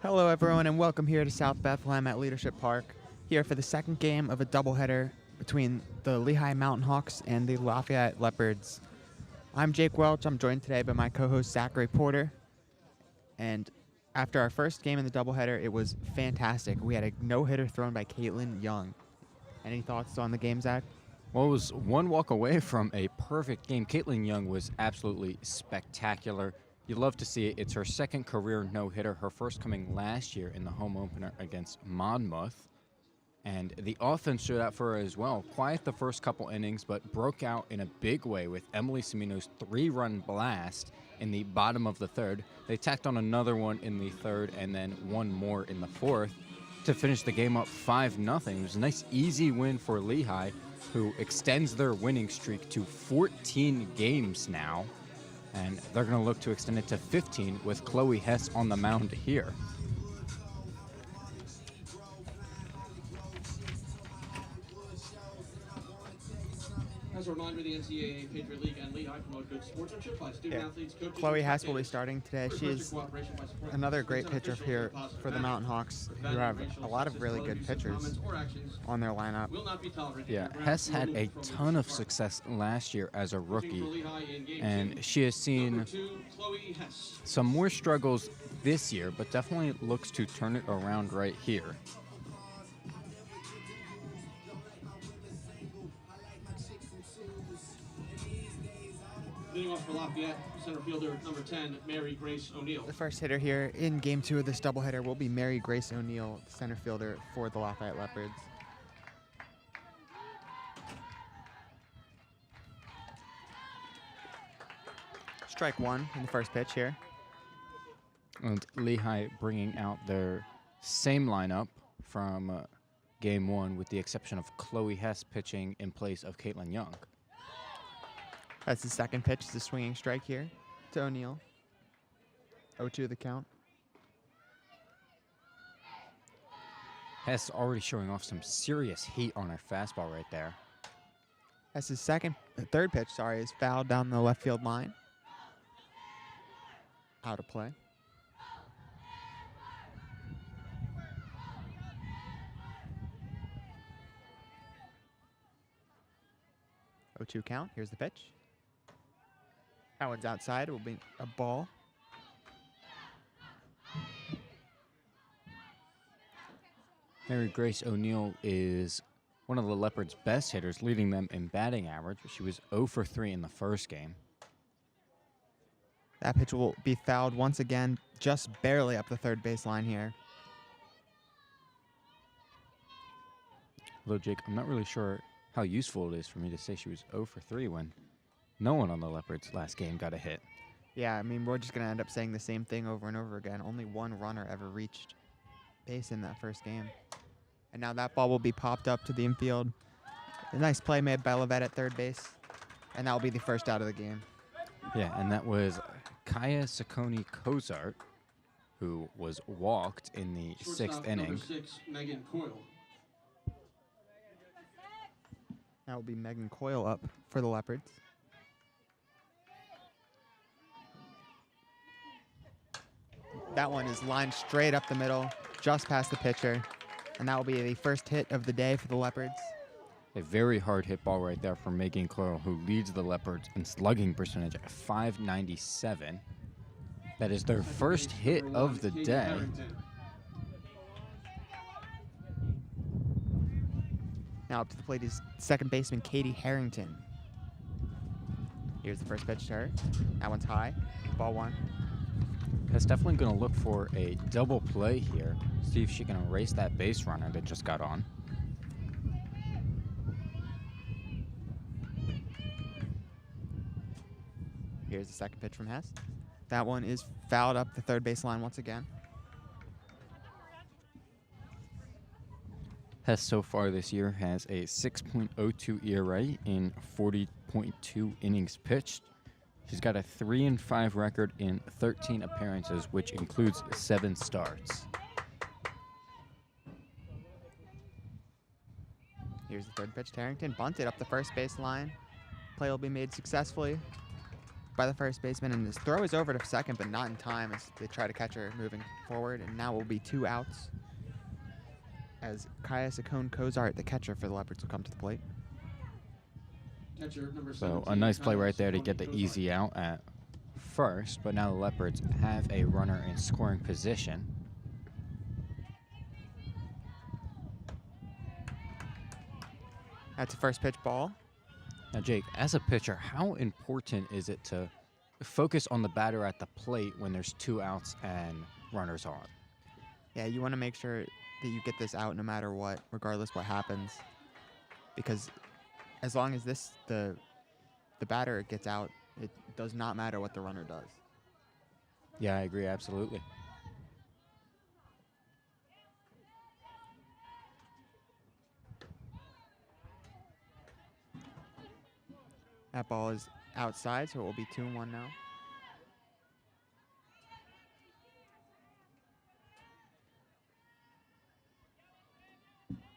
Hello, everyone, and welcome here to South Bethlehem at Leadership Park, here for the second game of a doubleheader between the Lehigh Mountain Hawks and the Lafayette Leopards. I'm Jake Welch. I'm joined today by my co-host Zachary Porter, and after our first game in the doubleheader, it was fantastic. We had a no-hitter thrown by Caitlin Young. Any thoughts on the game, Zach? Well, it was one walk away from a perfect game. Caitlin Young was absolutely spectacular. You love to see it. It's her second career no-hitter, her first coming last year in the home opener against Monmouth. And the offense stood out for her as well. Quiet the first couple innings, but broke out in a big way with Emily Semino's 3-run blast in the bottom of the third. They tacked on another one in the third and then one more in the fourth to finish the game up 5-0. It was a nice, easy win for Lehigh, who extends their winning streak to 14 games now. And they're going to look to extend it to 15 with Chloe Hess on the mound here. As a reminder, the NCAA, Patriot League, and Lehigh promote good sportsmanship by student athletes, coaches, Chloe and Hess will be spectators. starting today. She is Cooperation by supporting another great participants pitcher and here officials for the in Mountain Hawks, who have a lot of really good pitchers on their lineup. will not be tolerated. Yeah, Hess had a ton of success last year as a rookie, and she has seen some more struggles this year, but definitely looks to turn it around right here. Leading off for Lafayette, center fielder number 10, Mary Grace O'Neill. The first hitter here in Game 2 of this doubleheader will be Mary Grace O'Neill, center fielder for the Lafayette Leopards. Strike one in the first pitch here. And Lehigh bringing out their same lineup from Game 1, with the exception of Chloe Hess pitching in place of Caitlin Young. That's the second pitch. It's a swinging strike here to O'Neill. 0-2 the count. Hess already showing off some serious heat on her fastball right there. That's his third pitch, is fouled down the left field line. Out of play. Oh, 2 count. Here's the pitch. That one's outside. It will be a ball. Mary Grace O'Neill is one of the Leopards' best hitters, leading them in batting average. She was 0 for 3 in the first game. That pitch will be fouled once again, just barely up the third baseline here. Although, Jake, I'm not really sure how useful it is for me to say she was 0 for 3 when no one on the Leopards last game got a hit. Yeah, I mean, we're just going to end up saying the same thing over and over again. Only one runner ever reached base in that first game. And now that ball will be popped up to the infield. A nice play made by Levette at third base. And that will be the first out of the game. Yeah, and that was Kaya Sacconi Cozart, who was walked in the sixth inning. Number 6, Megan Coyle. That will be Megan Coyle up for the Leopards. That one is lined straight up the middle, just past the pitcher. And that will be the first hit of the day for the Leopards. A very hard hit ball right there from Megan Coyle, who leads the Leopards in slugging percentage at .597. That is their first hit of the day. Now up to the plate is second baseman Katie Harrington. Here's the first pitch to her. That one's high. Ball one. That's definitely going to look for a double play here. See if she can erase that base runner that just got on. Here's the second pitch from Hess. That one is fouled up the third baseline once again. Hess so far this year has a 6.02 ERA in 40.2 innings pitched. She's got a 3-5 record in 13 appearances, which includes 7 starts. Here's the third pitch to Harrington. Bunted up the first base line. Play will be made successfully. by the first baseman, and his throw is over to second, but not in time as they try to catch her moving forward. And now will be 2 outs as Kaya Saccone-Cozart, the catcher for the Leopards, will come to the plate. Catcher number So 17, a nice play Kyle right there to get the Saccone-Cozart. easy out at first, but now the Leopards have a runner in scoring position. That's a first pitch ball. Now, Jake, as a pitcher, how important is it to focus on the batter at the plate when there's 2 outs and runners on? Yeah, you want to make sure that you get this out no matter what, regardless what happens. Because as long as the batter gets out, it does not matter what the runner does. Yeah, I agree, absolutely. That ball is outside, so it will be 2-1 now.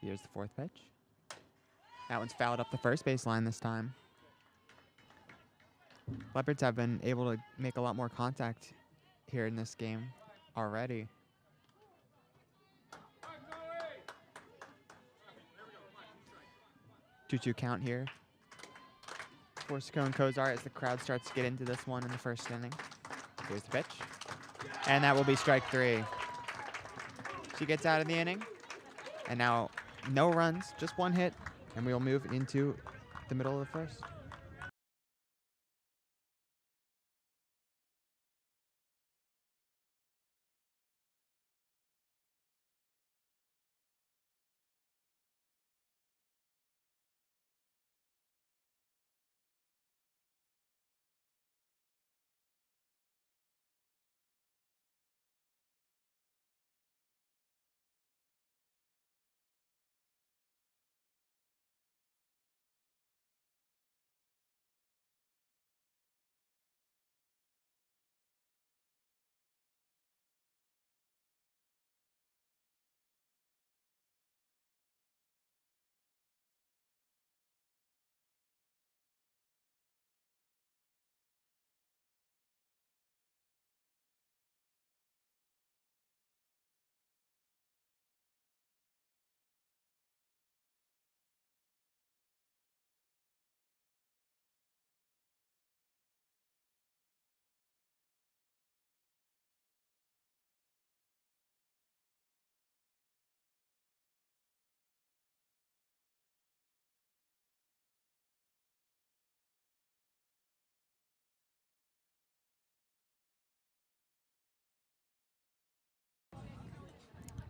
Here's the 4th pitch. That one's fouled up the first baseline this time. Leopards have been able to make a lot more contact here in this game already. Two-two count here for Saccone-Cozart as the crowd starts to get into this one in the first inning. Here's the pitch. And that will be strike 3. She gets out of the inning. And now no runs, just 1 hit. And we will move into the middle of the first.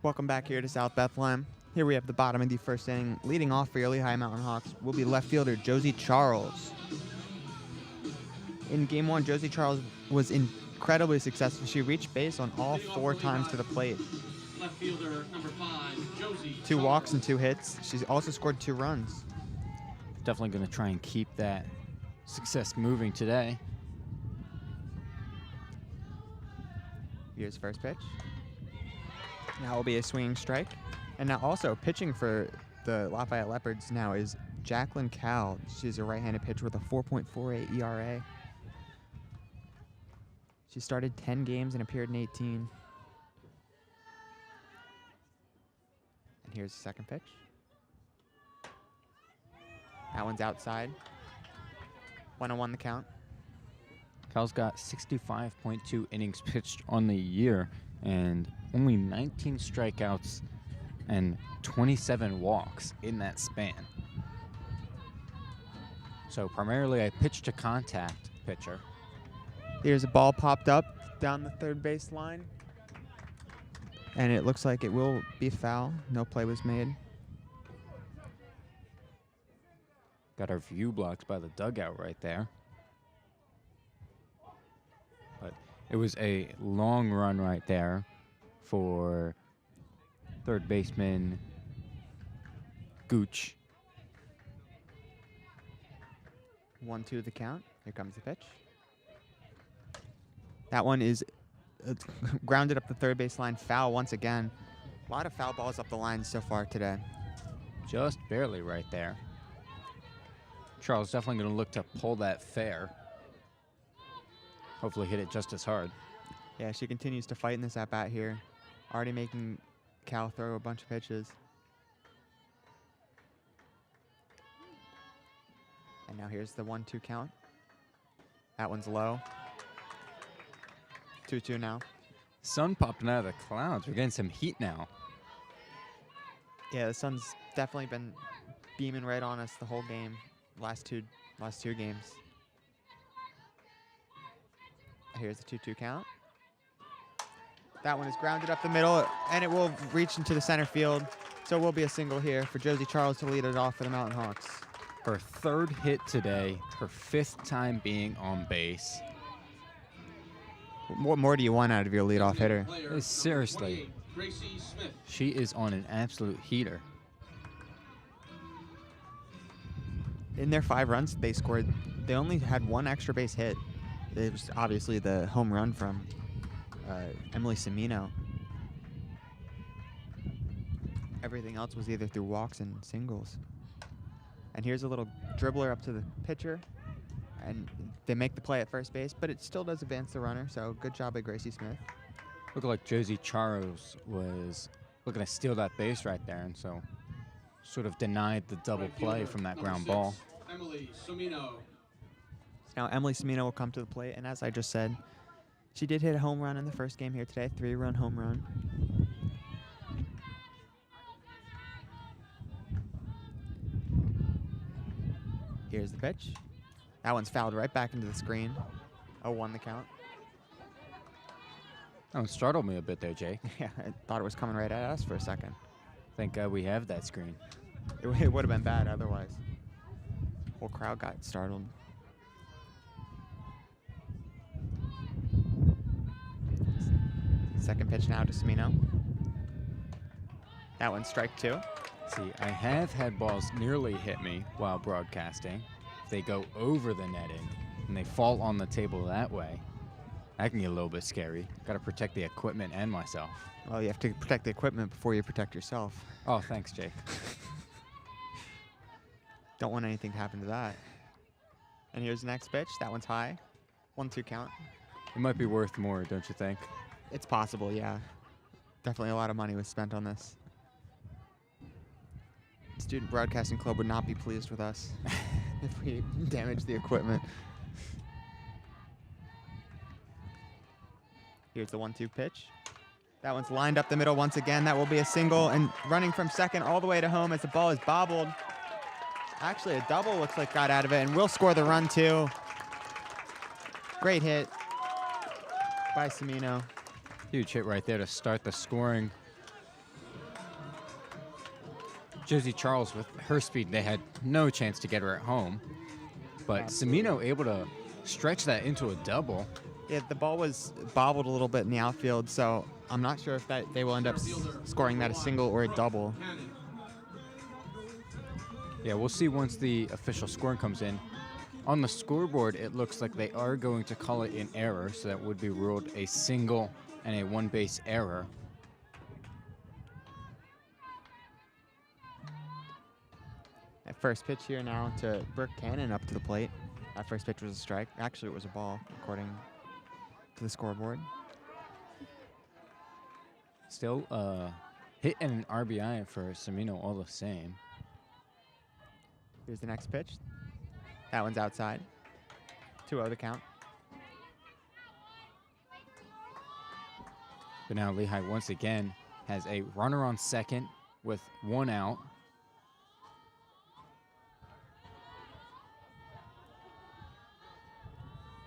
Welcome back here to South Bethlehem. Here we have the bottom of the first inning. Leading off for your Lehigh Mountain Hawks will be left fielder Josie Charles. In game 1, Josie Charles was incredibly successful. She reached base on all 4 times to the plate. Left fielder number 5, Josie 2 Charles. walks and 2 hits. She's also scored 2 runs. Definitely going to try and keep that success moving today. Here's first pitch. Now will be a swinging strike. And now also pitching for the Lafayette Leopards now is Jacqueline Cowell. She's a right-handed pitcher with a 4.48 ERA. She started 10 games and appeared in 18. And here's the second pitch. That one's outside. 1-1 the count. Cal's got 65.2 innings pitched on the year and only 19 strikeouts and 27 walks in that span. So primarily a pitch to contact pitcher. Here's a ball popped up down the third base line. And it looks like it will be foul. No play was made. Got our view blocked by the dugout right there. But it was a long run right there for third baseman Gooch. 1-2 the count. Here comes the pitch. That one is grounded up the third base line. Foul once again. A lot of foul balls up the line so far today. Just barely right there. Charles definitely going to look to pull that fair. Hopefully hit it just as hard. Yeah, she continues to fight in this at-bat here. Already making Cal throw a bunch of pitches. And now here's the 1-2 count. That one's low. 2-2 now. Sun popping out of the clouds. We're getting some heat now. Yeah, the sun's definitely been beaming right on us the whole game. Last two games. Here's the 2-2 count. That one is grounded up the middle, and it will reach into the center field. So it will be a single here for Josie Charles to lead it off for the Mountain Hawks. Her 3rd hit today, her 5th time being on base. What more do you want out of your leadoff hitter? Seriously, she is on an absolute heater. In their 5 runs they scored, they only had 1 extra base hit. It was obviously the home run from Emily Semino. Everything else was either through walks and singles. And here's a little dribbler up to the pitcher. And they make the play at first base, but it still does advance the runner, so good job by Gracie Smith. Looked like Josie Charles was looking to steal that base right there, and so sort of denied the double play from that ground ball. Emily Semino. Now Emily Semino will come to the plate, and as I just said, she did hit a home run in the first game here today, 3-run home run. Here's the pitch. That one's fouled right back into the screen. 0-1 the count. That one startled me a bit there, Jake. Yeah, I thought it was coming right at us for a second. Thank God we have that screen. It would have been bad otherwise. Whole crowd got startled. Second pitch now to Semino. That one's strike 2. See, I have had balls nearly hit me while broadcasting. If they go over the netting and they fall on the table that way, that can get a little bit scary. Got to protect the equipment and myself. Well, you have to protect the equipment before you protect yourself. Oh, thanks, Jake. Don't want anything to happen to that. And here's the next pitch. That one's high. 1-2 count. It might be worth more, don't you think? It's possible, yeah. Definitely a lot of money was spent on this. Student Broadcasting Club would not be pleased with us if we damaged the equipment. Here's the 1-2 pitch. That one's lined up the middle once again. That will be a single, and running from second all the way to home as the ball is bobbled. Actually, a double looks like got out of it, and we'll score the run too. Great hit by Semino. Huge hit right there to start the scoring. Josie Charles, with her speed, they had no chance to get her at home. But Semino able to stretch that into a double. Yeah, the ball was bobbled a little bit in the outfield, so I'm not sure if they will end up scoring that a single or a double. Yeah, we'll see once the official scoring comes in. On the scoreboard, it looks like they are going to call it an error, so that would be ruled a single and a one-base error. That first pitch here now to Brooke Cannon up to the plate. That first pitch was a strike. Actually, it was a ball, according to the scoreboard. Still hit and an RBI for Semino all the same. Here's the next pitch. That one's outside. 2-0 the count. But now Lehigh once again has a runner on second with 1 out.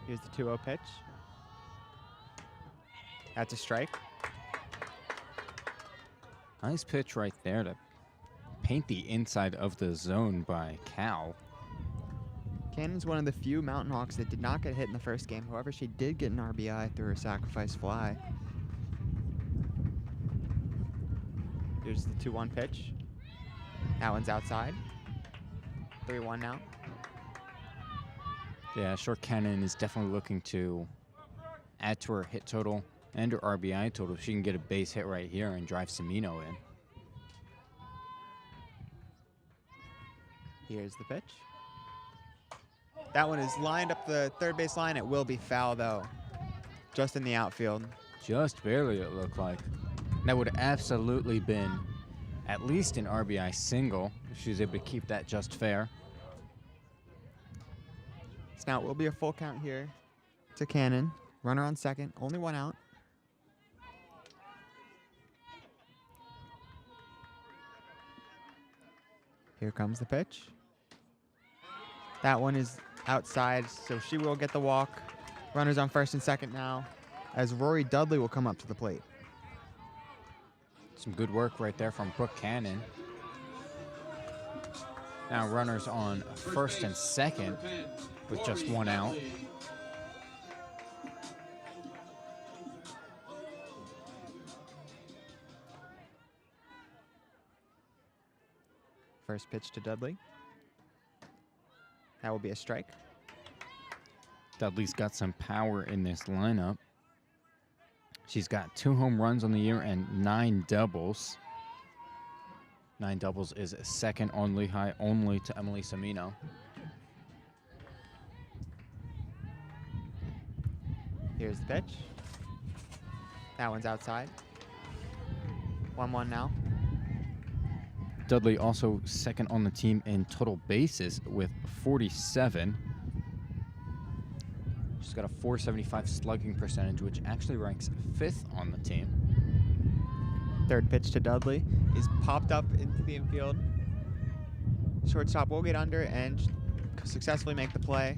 Here's the 2-0 pitch. That's a strike. Nice pitch right there to paint the inside of the zone by Cal. Cannon's one of the few Mountain Hawks that did not get hit in the first game. However, she did get an RBI through her sacrifice fly. Here's the 2-1 pitch. That one's outside. 3-1 now. Yeah, sure, Cannon is definitely looking to add to her hit total and her RBI total. She can get a base hit right here and drive Semino in. Here's the pitch. That one is lined up the third base line. It will be foul, though. just in the outfield. Just barely, it looked like. That would absolutely been at least an RBI single if she was able to keep that just fair. So now it will be a full count here to Cannon. Runner on second, only one out. Here comes the pitch. That one is outside, so she will get the walk. Runners on first and second now, as Rory Dudley will come up to the plate. Some good work right there from Brooke Cannon. Now runners on first and second with just one out. First pitch to Dudley. That will be a strike. Dudley's got some power in this lineup. She's got 2 home runs on the year and 9 doubles. 9 doubles is second on Lehigh, only to Emily Semino. Here's the pitch. That one's outside. 1-1 now. Dudley also second on the team in total bases with 47. She's got a .475 slugging percentage, which actually ranks 5th on the team. Third pitch to Dudley is popped up into the infield. Shortstop will get under and successfully make the play.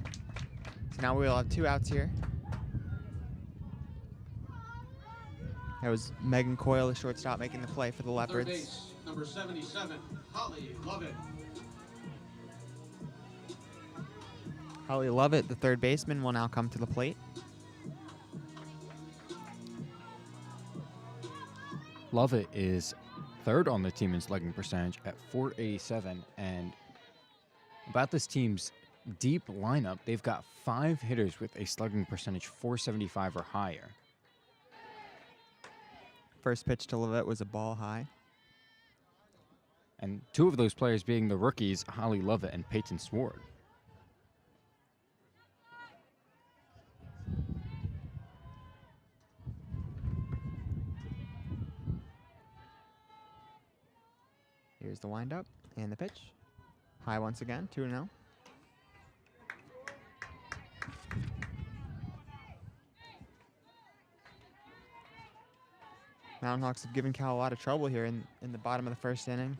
So now we'll have 2 outs here. That was Megan Coyle, the shortstop, making the play for the Third Leopards. base, number 77, Holly Lovett. Holly Lovett, the third baseman, will now come to the plate. Lovett is 3rd on the team in slugging percentage at .487, and about this team's deep lineup, they've got 5 hitters with a slugging percentage .475 or higher. First pitch to Lovett was a ball high. And 2 of those players being the rookies, Holly Lovett and Peyton Sword. Here's the windup and the pitch. High once again, 2-0. Mountain Hawks have given Cal a lot of trouble here in the bottom of the first inning.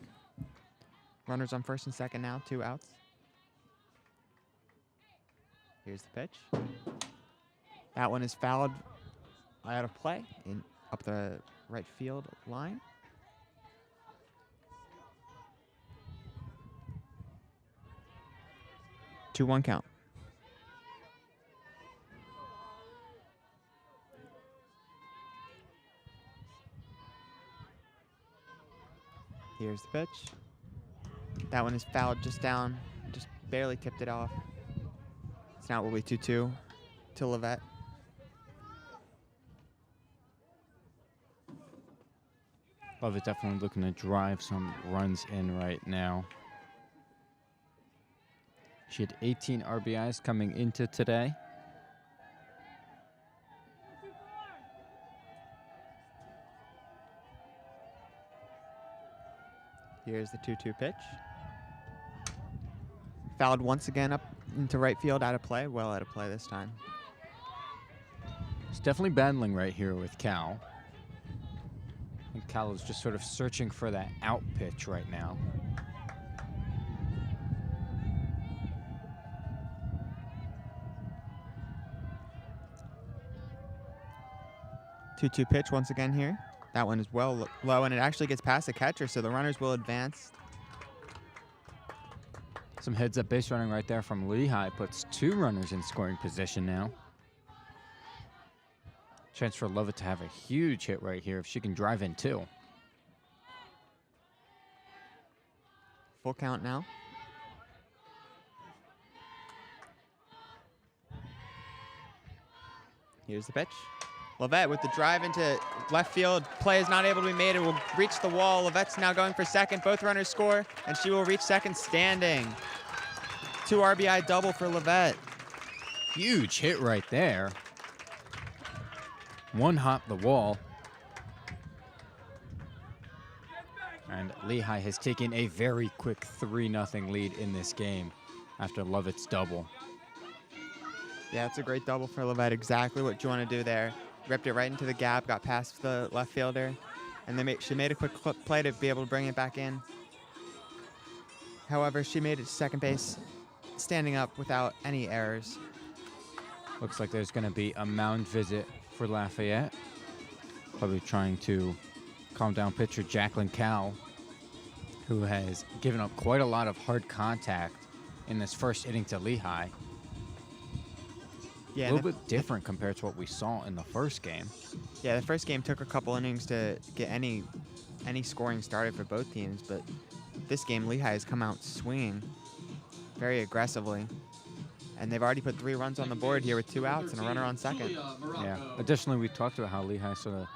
Runners on first and second now, 2 outs. Here's the pitch. That one is fouled out of play up the right field line. Two one count. Here's the pitch. That one is fouled just down, just barely tipped it off. So now it will be 2-2 to Lafayette. Lovett definitely looking to drive some runs in right now. She had 18 RBIs coming into today. Here's the 2-2 pitch. Fouled once again up into right field, out of play. Well out of play this time. It's definitely battling right here with Cal. And Cal is just sort of searching for that out pitch right now. Two pitch once again here. That one is well low, and it actually gets past the catcher, so the runners will advance. Some heads-up base running right there from Lehigh puts 2 runners in scoring position now. Chance for Lovett to have a huge hit right here if she can drive in 2. Full count now. Here's the pitch. Lafayette with the drive into left field. Play is not able to be made. It will reach the wall. Lavette's now going for second. Both runners score, and she will reach second standing. 2 RBI double for Lafayette. Huge hit right there. one hop the wall. And Lehigh has taken a very quick 3-0 lead in this game after Lovett's double. Yeah, it's a great double for Lafayette. Exactly what you want to do there. Ripped it right into the gap, got past the left fielder, and she made a quick play to be able to bring it back in. However, she made it to second base, standing up without any errors. Looks like there's going to be a mound visit for Lafayette. Probably trying to calm down pitcher Jacqueline Cowell, who has given up quite a lot of hard contact in this first inning to Lehigh. Yeah, a little bit different compared to what we saw in the first game. Yeah, the first game took a couple innings to get any scoring started for both teams, but this game Lehigh has come out swinging very aggressively. And they've already put 3 runs on the board here with 2 outs and a runner on second. Yeah. Additionally, we talked about how Lehigh sort of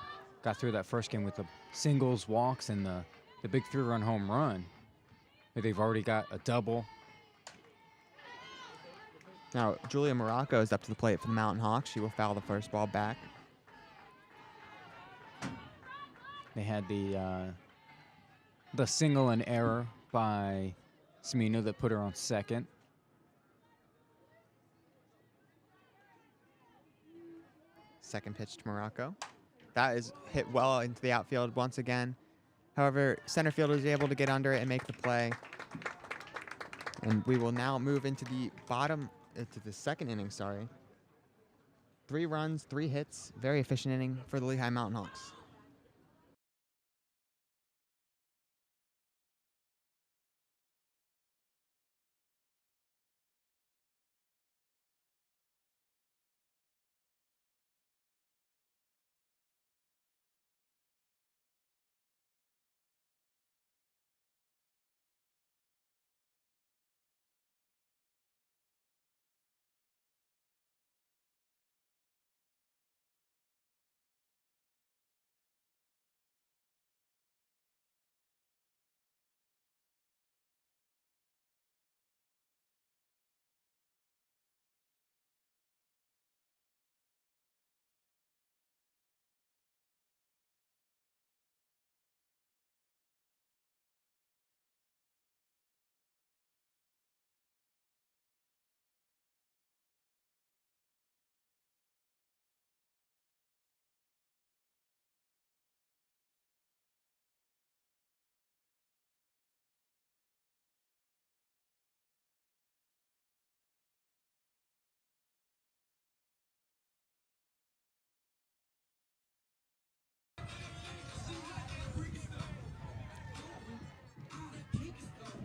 got through that first game with the singles, walks, and the big 3-run home run. They've already got a double. Now, Julia Morocco is up to the plate for the Mountain Hawks. She will foul the first ball back. They had the single and error by Smino that put her on second. Second pitch to Morocco. That is hit well into the outfield once again. However, center field is able to get under it and make the play. And we will now move into the second inning, sorry. 3 runs, 3 hits. Very efficient inning for the Lehigh Mountain Hawks.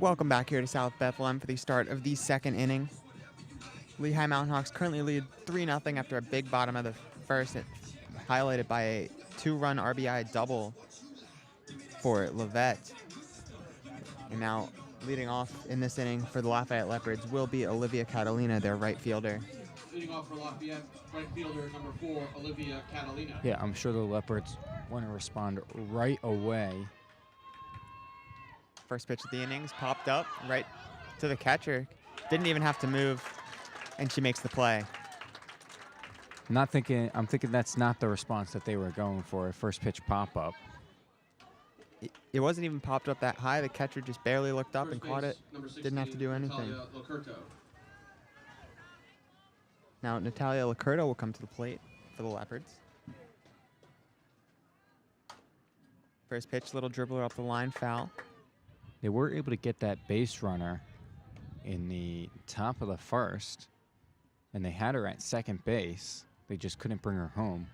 Welcome back here to South Bethlehem for the start of the second inning. Lehigh Mountain Hawks currently lead 3-0 after a big bottom of the first, highlighted by a 2-run RBI double for Lafayette. And now leading off in this inning for the Lafayette Leopards will be Olivia Catalina, their right fielder. Leading off for Lafayette, right fielder number 4, Olivia Catalina. Yeah, I'm sure the Leopards want to respond right away. First pitch of the innings popped up right to the catcher. Didn't even have to move, and she makes the play. I'm thinking that's not the response that they were going for, a first pitch pop-up. It wasn't even popped up that high. The catcher just barely looked up and caught it. Didn't have to do anything. Now Natalia Lacurto will come to the plate for the Leopards. First pitch, little dribbler up the line, foul. They were able to get that base runner in the top of the first, and they had her at second base. They just couldn't bring her home.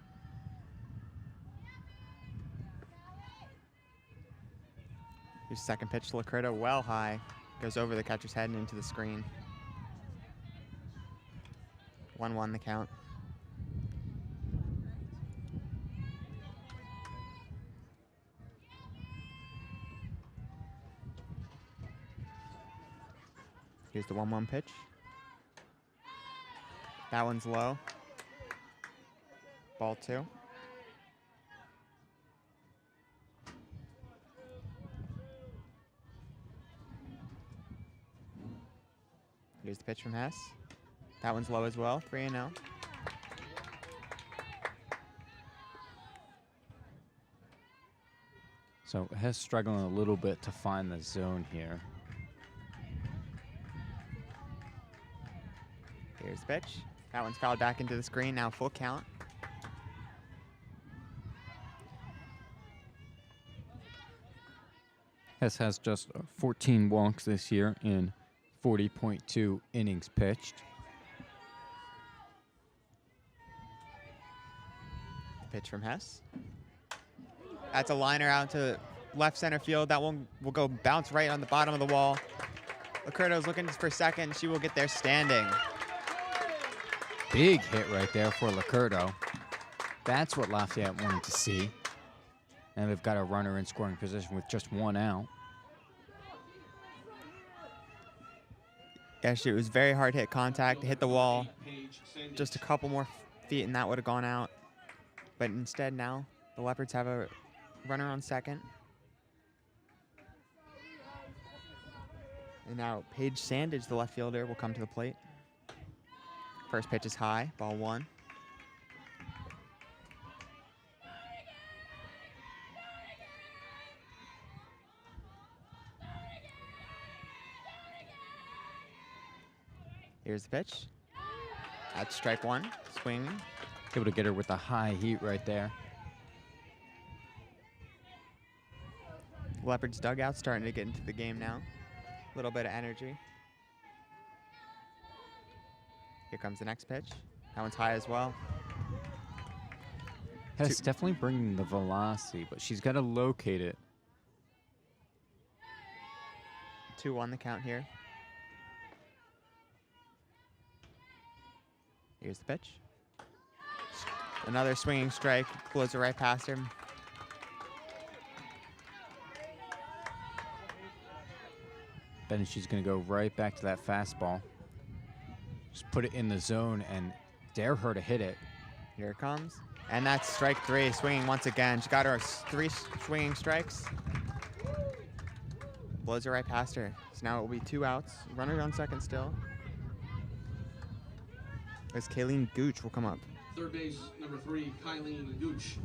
Here's second pitch to Lacurto, well high. Goes over the catcher's head and into the screen. 1-1 the count. Here's the 1-1 pitch. That one's low. Ball 2. Here's the pitch from Hess. That one's low as well, 3-0. So Hess struggling a little bit to find the zone here. Here's the pitch. That one's fouled back into the screen. Now full count. Hess has just 14 walks this year in 40.2 innings pitched. Pitch from Hess. That's a liner out to left center field. That one will go bounce right on the bottom of the wall. Lacurto's looking for second. She will get there standing. Big hit right there for Lacurto. That's what Lafayette wanted to see. And they've got a runner in scoring position with just one out. Yeah, it was very hard hit contact. Hit the wall. Just a couple more feet and that would have gone out. But instead now, the Leopards have a runner on second. And now Paige Sandage, the left fielder, will come to the plate. First pitch is high, ball one. Here's the pitch. That's strike one, swinging. Able to get her with a high heat right there. Leopards dugout starting to get into the game now. A little bit of energy. Here comes the next pitch. That one's high as well. Hess definitely bringing the velocity, but she's got to locate it. 2-1 the count here. Here's the pitch. Another swinging strike, blows it right past her. Then she's going to go right back to that fastball. Just put it in the zone and dare her to hit it. Here it comes. And that's strike three, swinging once again. She got her 3 swinging strikes. Blows it right past her. So now it will be 2 outs. Runner on second still. As Kayleen Gooch will come up. Third base, number 3, Kylie Gooch.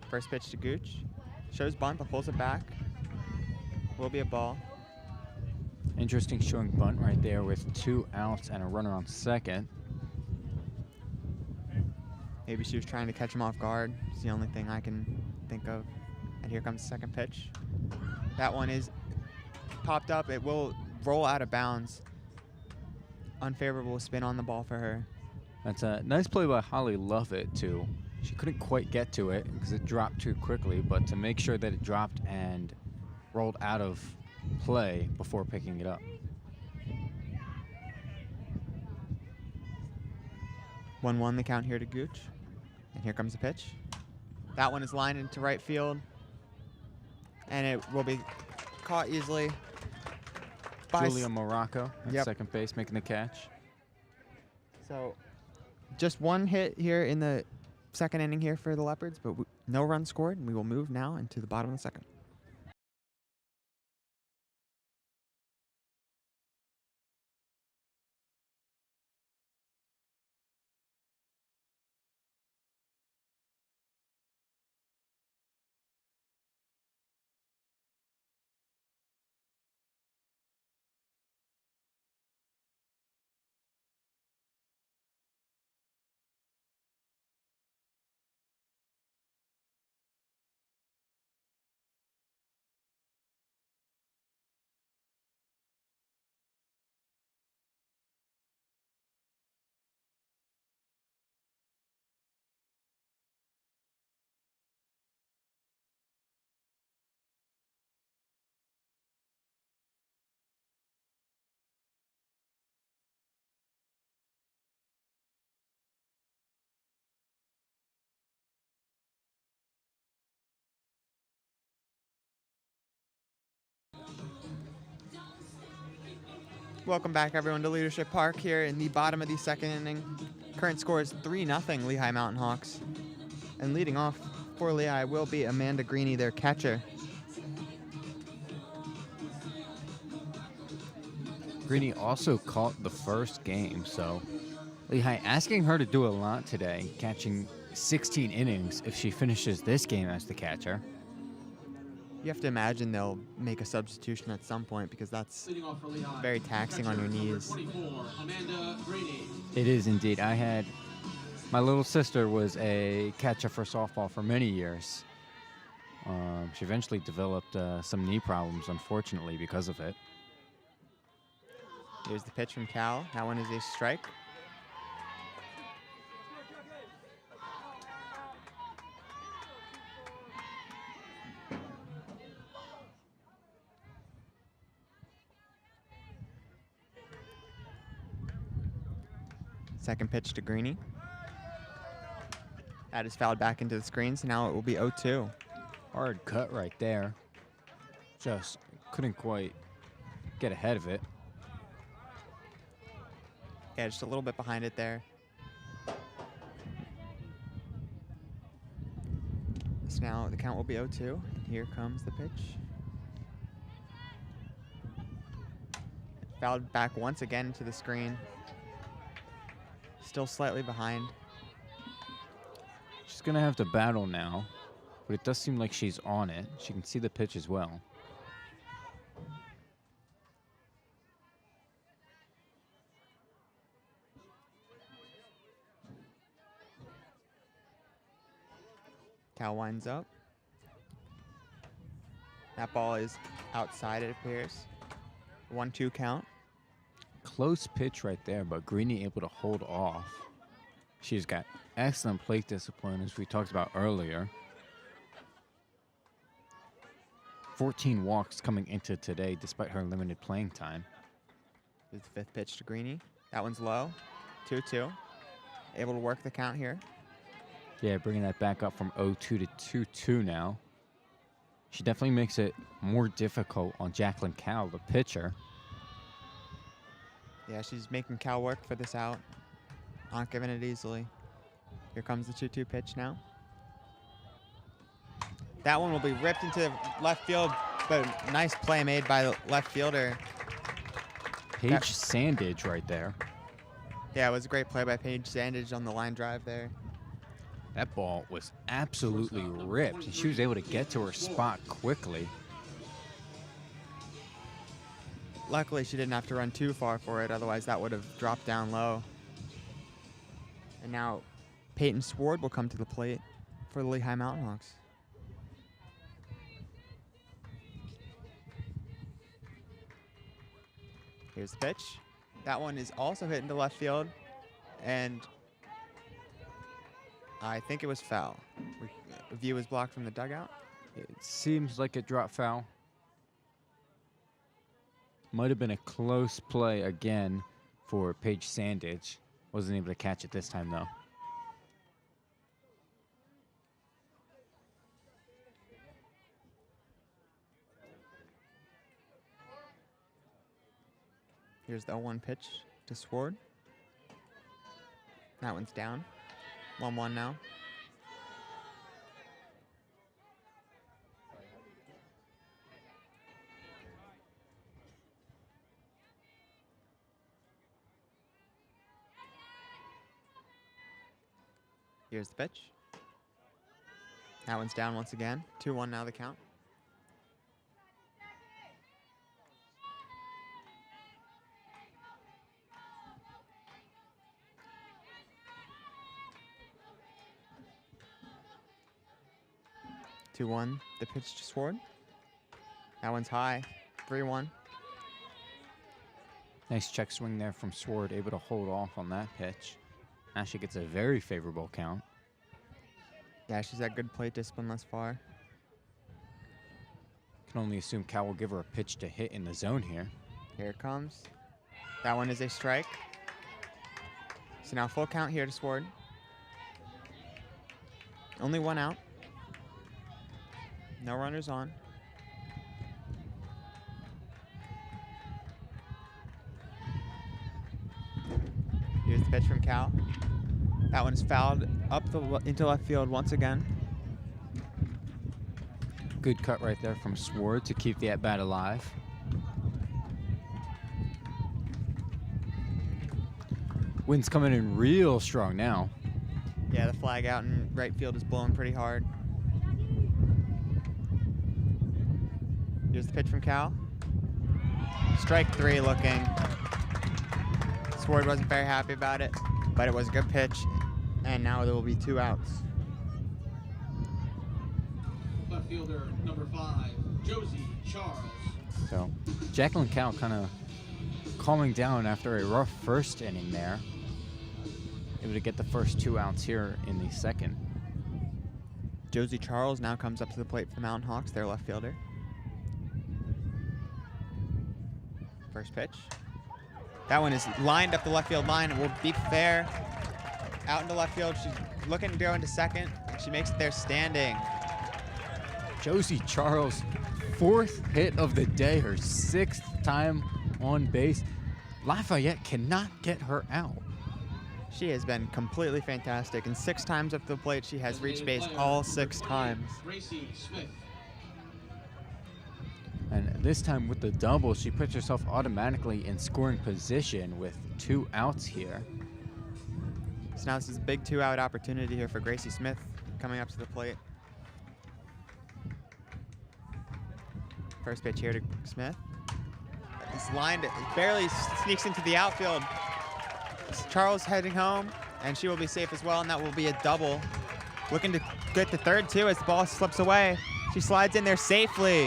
First pitch to Gooch. Shows bunt, but pulls it back. Will be a ball. Interesting showing bunt right there with 2 outs and a runner on second. Maybe she was trying to catch him off guard. It's the only thing I can think of. And here comes the second pitch. That one is popped up. It will roll out of bounds. Unfavorable spin on the ball for her. That's a nice play by Holly Lovett, too. She couldn't quite get to it because it dropped too quickly, but to make sure that it dropped and rolled out of play before picking it up. 1-1 the count here to Gooch. And here comes the pitch. That one is lined into right field. And it will be caught easily by Julia Morocco at second base making the catch. So just one hit here in the second inning here for the Leopards, but no runs scored. And we will move now into the bottom of the second. Welcome back, everyone, to Leadership Park here in the bottom of the second inning. Current score is 3-0 Lehigh Mountain Hawks. And leading off for Lehigh will be Amanda Greeny, their catcher. Greeny also caught the first game, so Lehigh asking her to do a lot today, catching 16 innings if she finishes this game as the catcher. You have to imagine they'll make a substitution at some point because that's Leading off for Lehigh. very taxing on your Catcher, number knees. 24, Amanda Grady. It is indeed. My little sister was a catcher for softball for many years. She eventually developed some knee problems, unfortunately, because of it. Here's the pitch from Cal. That one is a strike. Second pitch to Greeny. That is fouled back into the screen, so now it will be 0-2. Hard cut right there. Just couldn't quite get ahead of it. Yeah, just a little bit behind it there. So now the count will be 0-2. And here comes the pitch. Fouled back once again to the screen. Still slightly behind. She's going to have to battle now, but it does seem like she's on it. She can see the pitch as well. Cal winds up. That ball is outside, it appears. 1-2 count. Close pitch right there, but Greeny able to hold off. She's got excellent plate discipline, as we talked about earlier. 14 walks coming into today, despite her limited playing time. Here's the fifth pitch to Greeny. That one's low. 2-2. Able to work the count here. Yeah, bringing that back up from 0-2 to 2-2 now. She definitely makes it more difficult on Jacqueline Cal, the pitcher. Yeah, she's making Cal work for this out. Not giving it easily. Here comes the 2-2 pitch now. That one will be ripped into left field, but nice play made by the left fielder. Paige Sandage right there. Yeah, it was a great play by Paige Sandage on the line drive there. That ball was absolutely ripped, and she was able to get to her spot quickly. Luckily, she didn't have to run too far for it, otherwise that would have dropped down low. And now Peyton Sword will come to the plate for the Lehigh Mountain Hawks. Here's the pitch. That one is also hit into left field, and I think it was foul. View is blocked from the dugout. It seems like it dropped foul. Might have been a close play again for Paige Sandage. Wasn't able to catch it this time, though. Here's the 0-1 pitch to Sword. That one's down. 1-1 now. Here's the pitch. That one's down once again. 2-1 now the count. The pitch to Sword. That one's high. 3-1. Nice check swing there from Sword, able to hold off on that pitch. Now she gets a very favorable count. Yeah, she's had good plate discipline thus far. Can only assume Cal will give her a pitch to hit in the zone here. Here it comes. That one is a strike. So now full count here to Sword. Only one out. No runners on. Here's the pitch from Cal. That one's fouled up into left field once again. Good cut right there from Sword to keep the at-bat alive. Wind's coming in real strong now. Yeah, the flag out in right field is blowing pretty hard. Here's the pitch from Cal. Strike 3 looking. Sword wasn't very happy about it, but it was a good pitch, and now there will be 2 outs. Left fielder number 5, Josie Charles. So Jacqueline Cal kind of calming down after a rough first inning there. Able to get the first 2 outs here in the second. Josie Charles now comes up to the plate for the Mountain Hawks, their left fielder. First pitch. That one is lined up the left field line. It will be fair. Out into left field. She's looking to go into second, and she makes it there standing. Josie Charles, 4th hit of the day, her 6th time on base. Lafayette cannot get her out. She has been completely fantastic, and 6 times up the plate she has reached base all 6 times. Gracie Smith. And this time with the double, she puts herself automatically in scoring position with 2 outs here. So now this is a big 2-out opportunity here for Gracie Smith coming up to the plate. First pitch here to Smith. It's lined, it barely sneaks into the outfield. Charles heading home, and she will be safe as well, and that will be a double. Looking to get to third, too, as the ball slips away. She slides in there safely.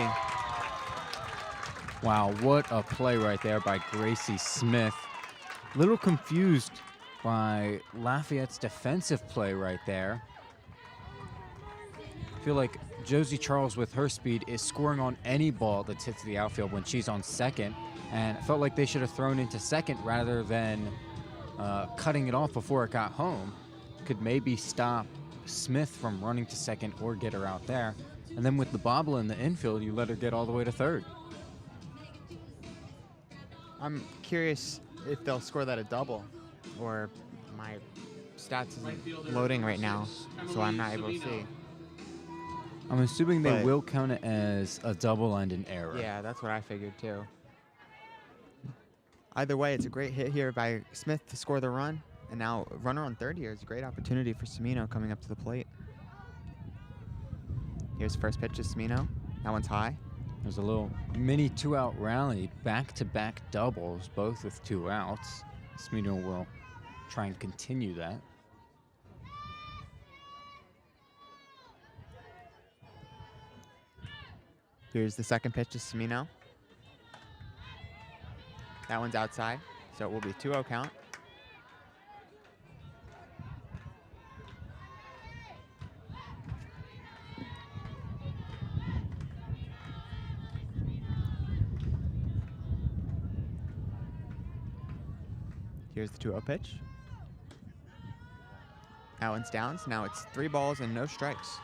Wow, what a play right there by Gracie Smith. Little confused by Lafayette's defensive play right there. I feel like Josie Charles with her speed is scoring on any ball that hits the outfield when she's on second, and I felt like they should have thrown into second rather than cutting it off before it got home. Could maybe stop Smith from running to second or get her out there. And then with the bobble in the infield, you let her get all the way to third. I'm curious if they'll score that a double, or my stats isn't loading right now, so I'm not able to see. I'm assuming they But- will count it as a double and an error. Yeah, that's what I figured too. Either way, it's a great hit here by Smith to score the run, and now runner on third here is a great opportunity for Semino coming up to the plate. Here's the first pitch to Semino. That one's high. There's a little mini 2-out rally, back-to-back doubles, both with 2 outs. Smino will try and continue that. Here's the second pitch to Semino. That one's outside, so it will be 2-0 count. Here's the 2-0 pitch. That one's down, so now it's 3 balls and no strikes.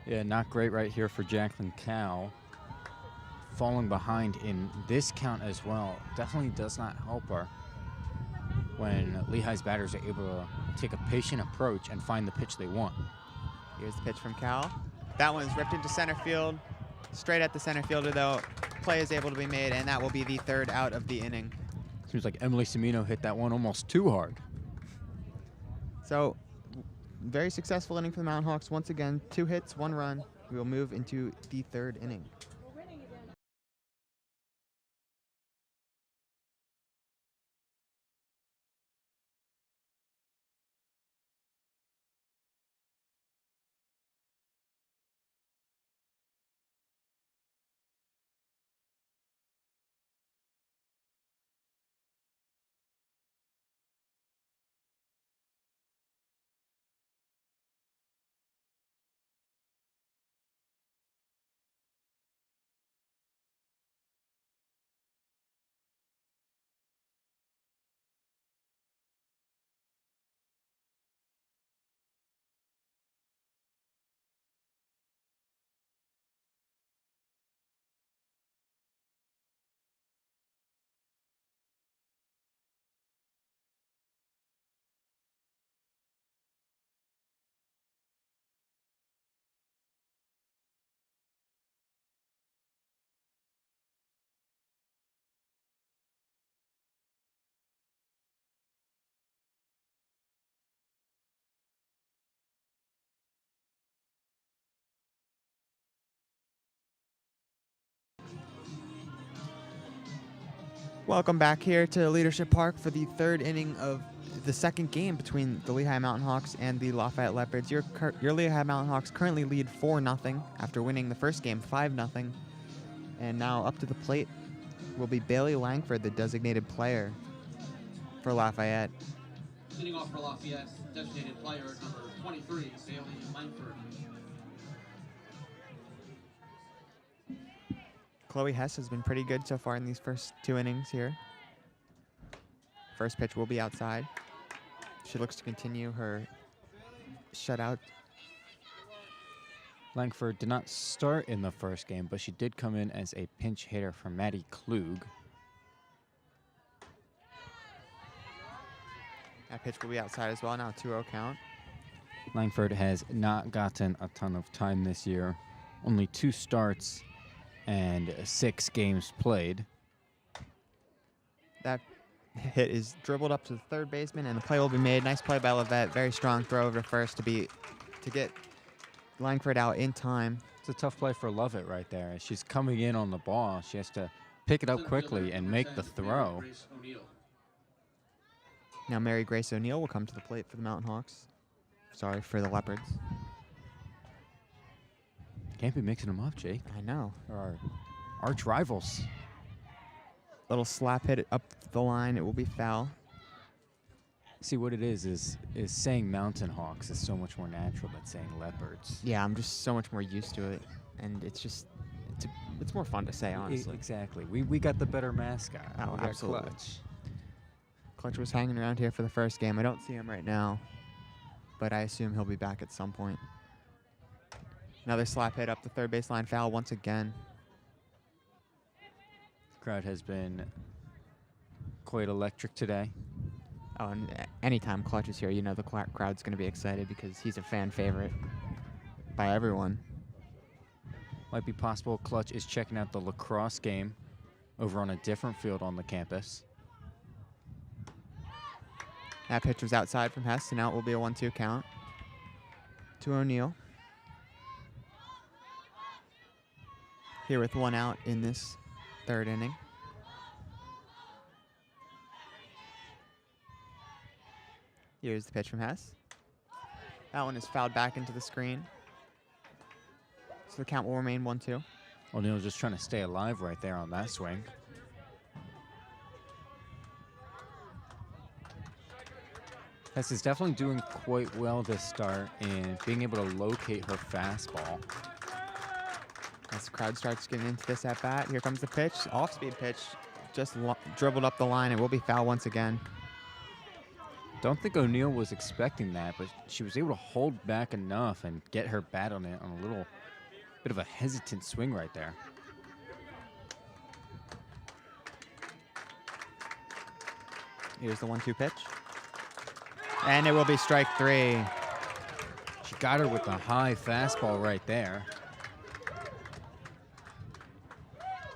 Yeah, not great right here for Jacqueline Cal. Falling behind in this count as well definitely does not help her when Lehigh's batters are able to take a patient approach and find the pitch they want. Here's the pitch from Cal. That one's ripped into center field. Straight at the center fielder, though. Play is able to be made, and that will be the 3rd out of the inning. Seems like Emily Semino hit that one almost too hard. So, very successful inning for the Mountain Hawks. Once again, 2 hits, 1 run. We will move into the 3rd inning. Welcome back here to Leadership Park for the third inning of the second game between the Lehigh Mountain Hawks and the Lafayette Leopards. Your Lehigh Mountain Hawks currently lead 4-0 after winning the first game 5-0. And now up to the plate will be Bailey Langford, the designated player for Lafayette. Leading off for Lafayette, designated player number 23, Bailey Langford. Chloe Hess has been pretty good so far in these first 2 innings here. First pitch will be outside. She looks to continue her shutout. Langford did not start in the first game, but she did come in as a pinch hitter for Maddie Klug. That pitch will be outside as well. Now 2-0 count. Langford has not gotten a ton of time this year. Only 2 starts and 6 games played. That hit is dribbled up to the third baseman, and the play will be made. Nice play by Levette. Very strong throw over to first to get Langford out in time. It's a tough play for Lovett right there. As she's coming in on the ball, she has to pick it up quickly and make the throw. Now Mary Grace O'Neill will come to the plate for the Mountain Hawks. Sorry, for the Leopards. Can't be mixing them up, Jake. I know. They're our arch rivals. Little slap hit up the line. It will be foul. See, what it is saying Mountain Hawks is so much more natural than saying Leopards. Yeah, I'm just so much more used to it, and it's more fun to say, honestly. Exactly. We got the better mascot. Oh, We got absolutely. Clutch. Clutch was hanging around here for the first game. I don't see him right now, but I assume he'll be back at some point. Another slap hit up the third baseline, foul once again. The crowd has been quite electric today. Oh, and anytime Clutch is here, you know the crowd's going to be excited because he's a fan favorite by everyone. Might be possible Clutch is checking out the lacrosse game over on a different field on the campus. That pitch was outside from Hess, and now it will be a 1-2 count to O'Neill. Here with 1 out in this third inning. Here's the pitch from Hess. That one is fouled back into the screen. So the count will remain 1-2. O'Neill's just trying to stay alive right there on that swing. Hess is definitely doing quite well this start in being able to locate her fastball. As the crowd starts getting into this at bat, here comes the pitch, off-speed pitch, just dribbled up the line. It will be foul once again. Don't think O'Neill was expecting that, but she was able to hold back enough and get her bat on it on a little bit of a hesitant swing right there. Here's the 1-2 pitch. And it will be strike 3. She got her with a high fastball right there.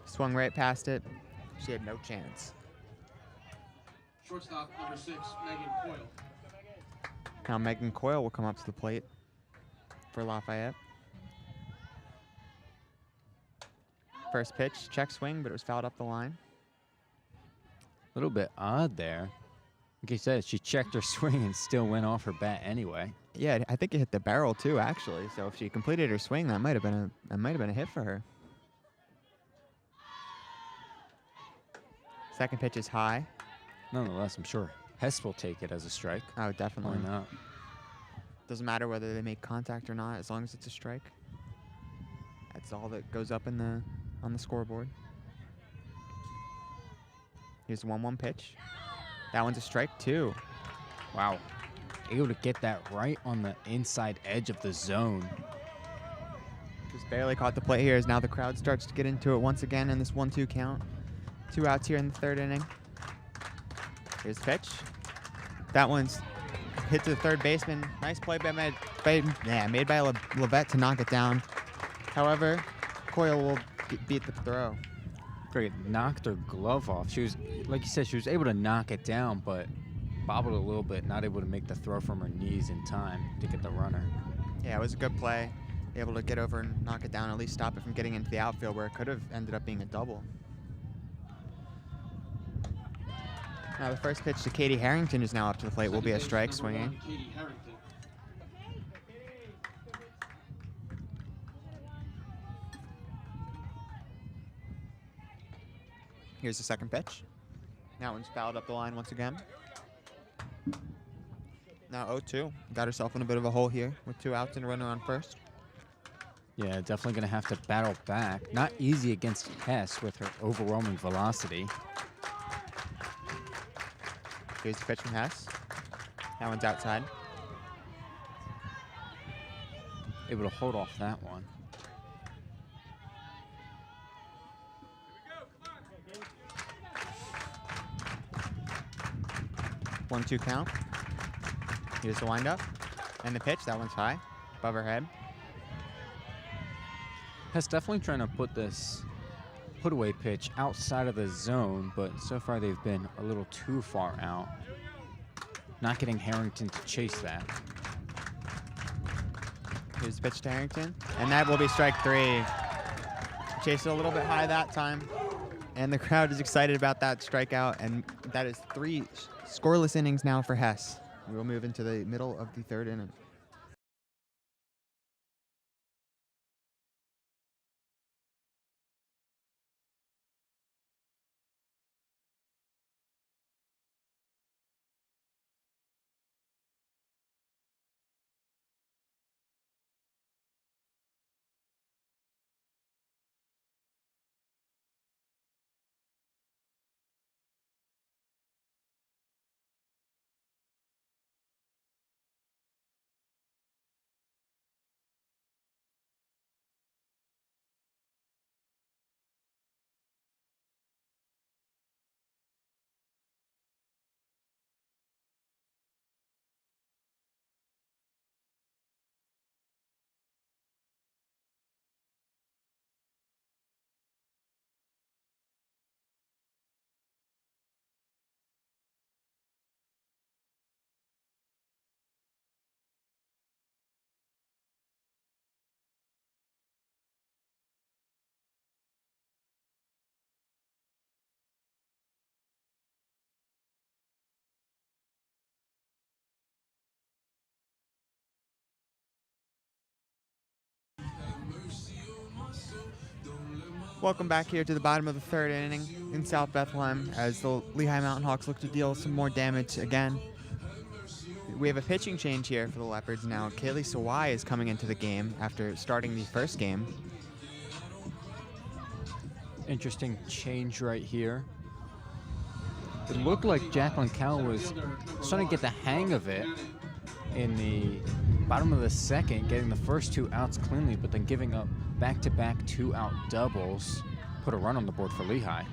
Swung right past it. She had no chance. Shortstop number 6, Megan Coyle. Now Megan Coyle will come up to the plate for Lafayette. First pitch, check swing, but it was fouled up the line. A little bit odd there. Like you said, she checked her swing and still went off her bat anyway. Yeah, I think it hit the barrel too, actually. So if she completed her swing, that might have been a hit for her. Second pitch is high. Nonetheless, I'm sure Hess will take it as a strike. Oh, definitely. Why not? Doesn't matter whether they make contact or not, as long as it's a strike. That's all that goes up on the scoreboard. Here's the 1-1 pitch. That one's a strike 2. Wow. Able to get that right on the inside edge of the zone. Just barely caught the play here as now the crowd starts to get into it once again in this 1-2 count. 2 outs here in the third inning. Here's the pitch. That one's hit to the third baseman. Nice play made by Levette to knock it down. However, Coyle will beat the throw. Great, knocked her glove off. She was, like you said, she was able to knock it down, but bobbled a little bit, not able to make the throw from her knees in time to get the runner. Yeah, it was a good play. Able to get over and knock it down, at least stop it from getting into the outfield where it could have ended up being a double. Now the first pitch to Katie Harrington is now up to the plate. Will be a strike swinging. Katie Harrington. Here's the second pitch. That one's fouled up the line once again. Now 0-2. Got herself in a bit of a hole here with 2 outs and a runner on first. Yeah, definitely going to have to battle back. Not easy against Hess with her overwhelming velocity. Here's the pitch from Hess. That one's outside. Able to hold off that one. 1-2 count. Here's the windup. And the pitch. That one's high. Above her head. Hess definitely trying to put this put-away pitch outside of the zone, but so far they've been a little too far out. Not getting Harrington to chase that. Here's the pitch to Harrington. And that will be strike 3. Chased it a little bit high that time. And the crowd is excited about that strikeout. And that is 3 scoreless innings now for Hess. We will move into the middle of the 3rd inning. Welcome back here to the bottom of the 3rd inning in South Bethlehem as the Lehigh Mountain Hawks look to deal some more damage again. We have a pitching change here for the Leopards now. Kaylee Sawai is coming into the game after starting the first game. Interesting change right here. It looked like Jacqueline Cowell was starting to get the hang of it in the bottom of the 2nd, getting the first 2 outs cleanly, but then giving up back-to-back 2-out doubles, put a run on the board for Lehigh.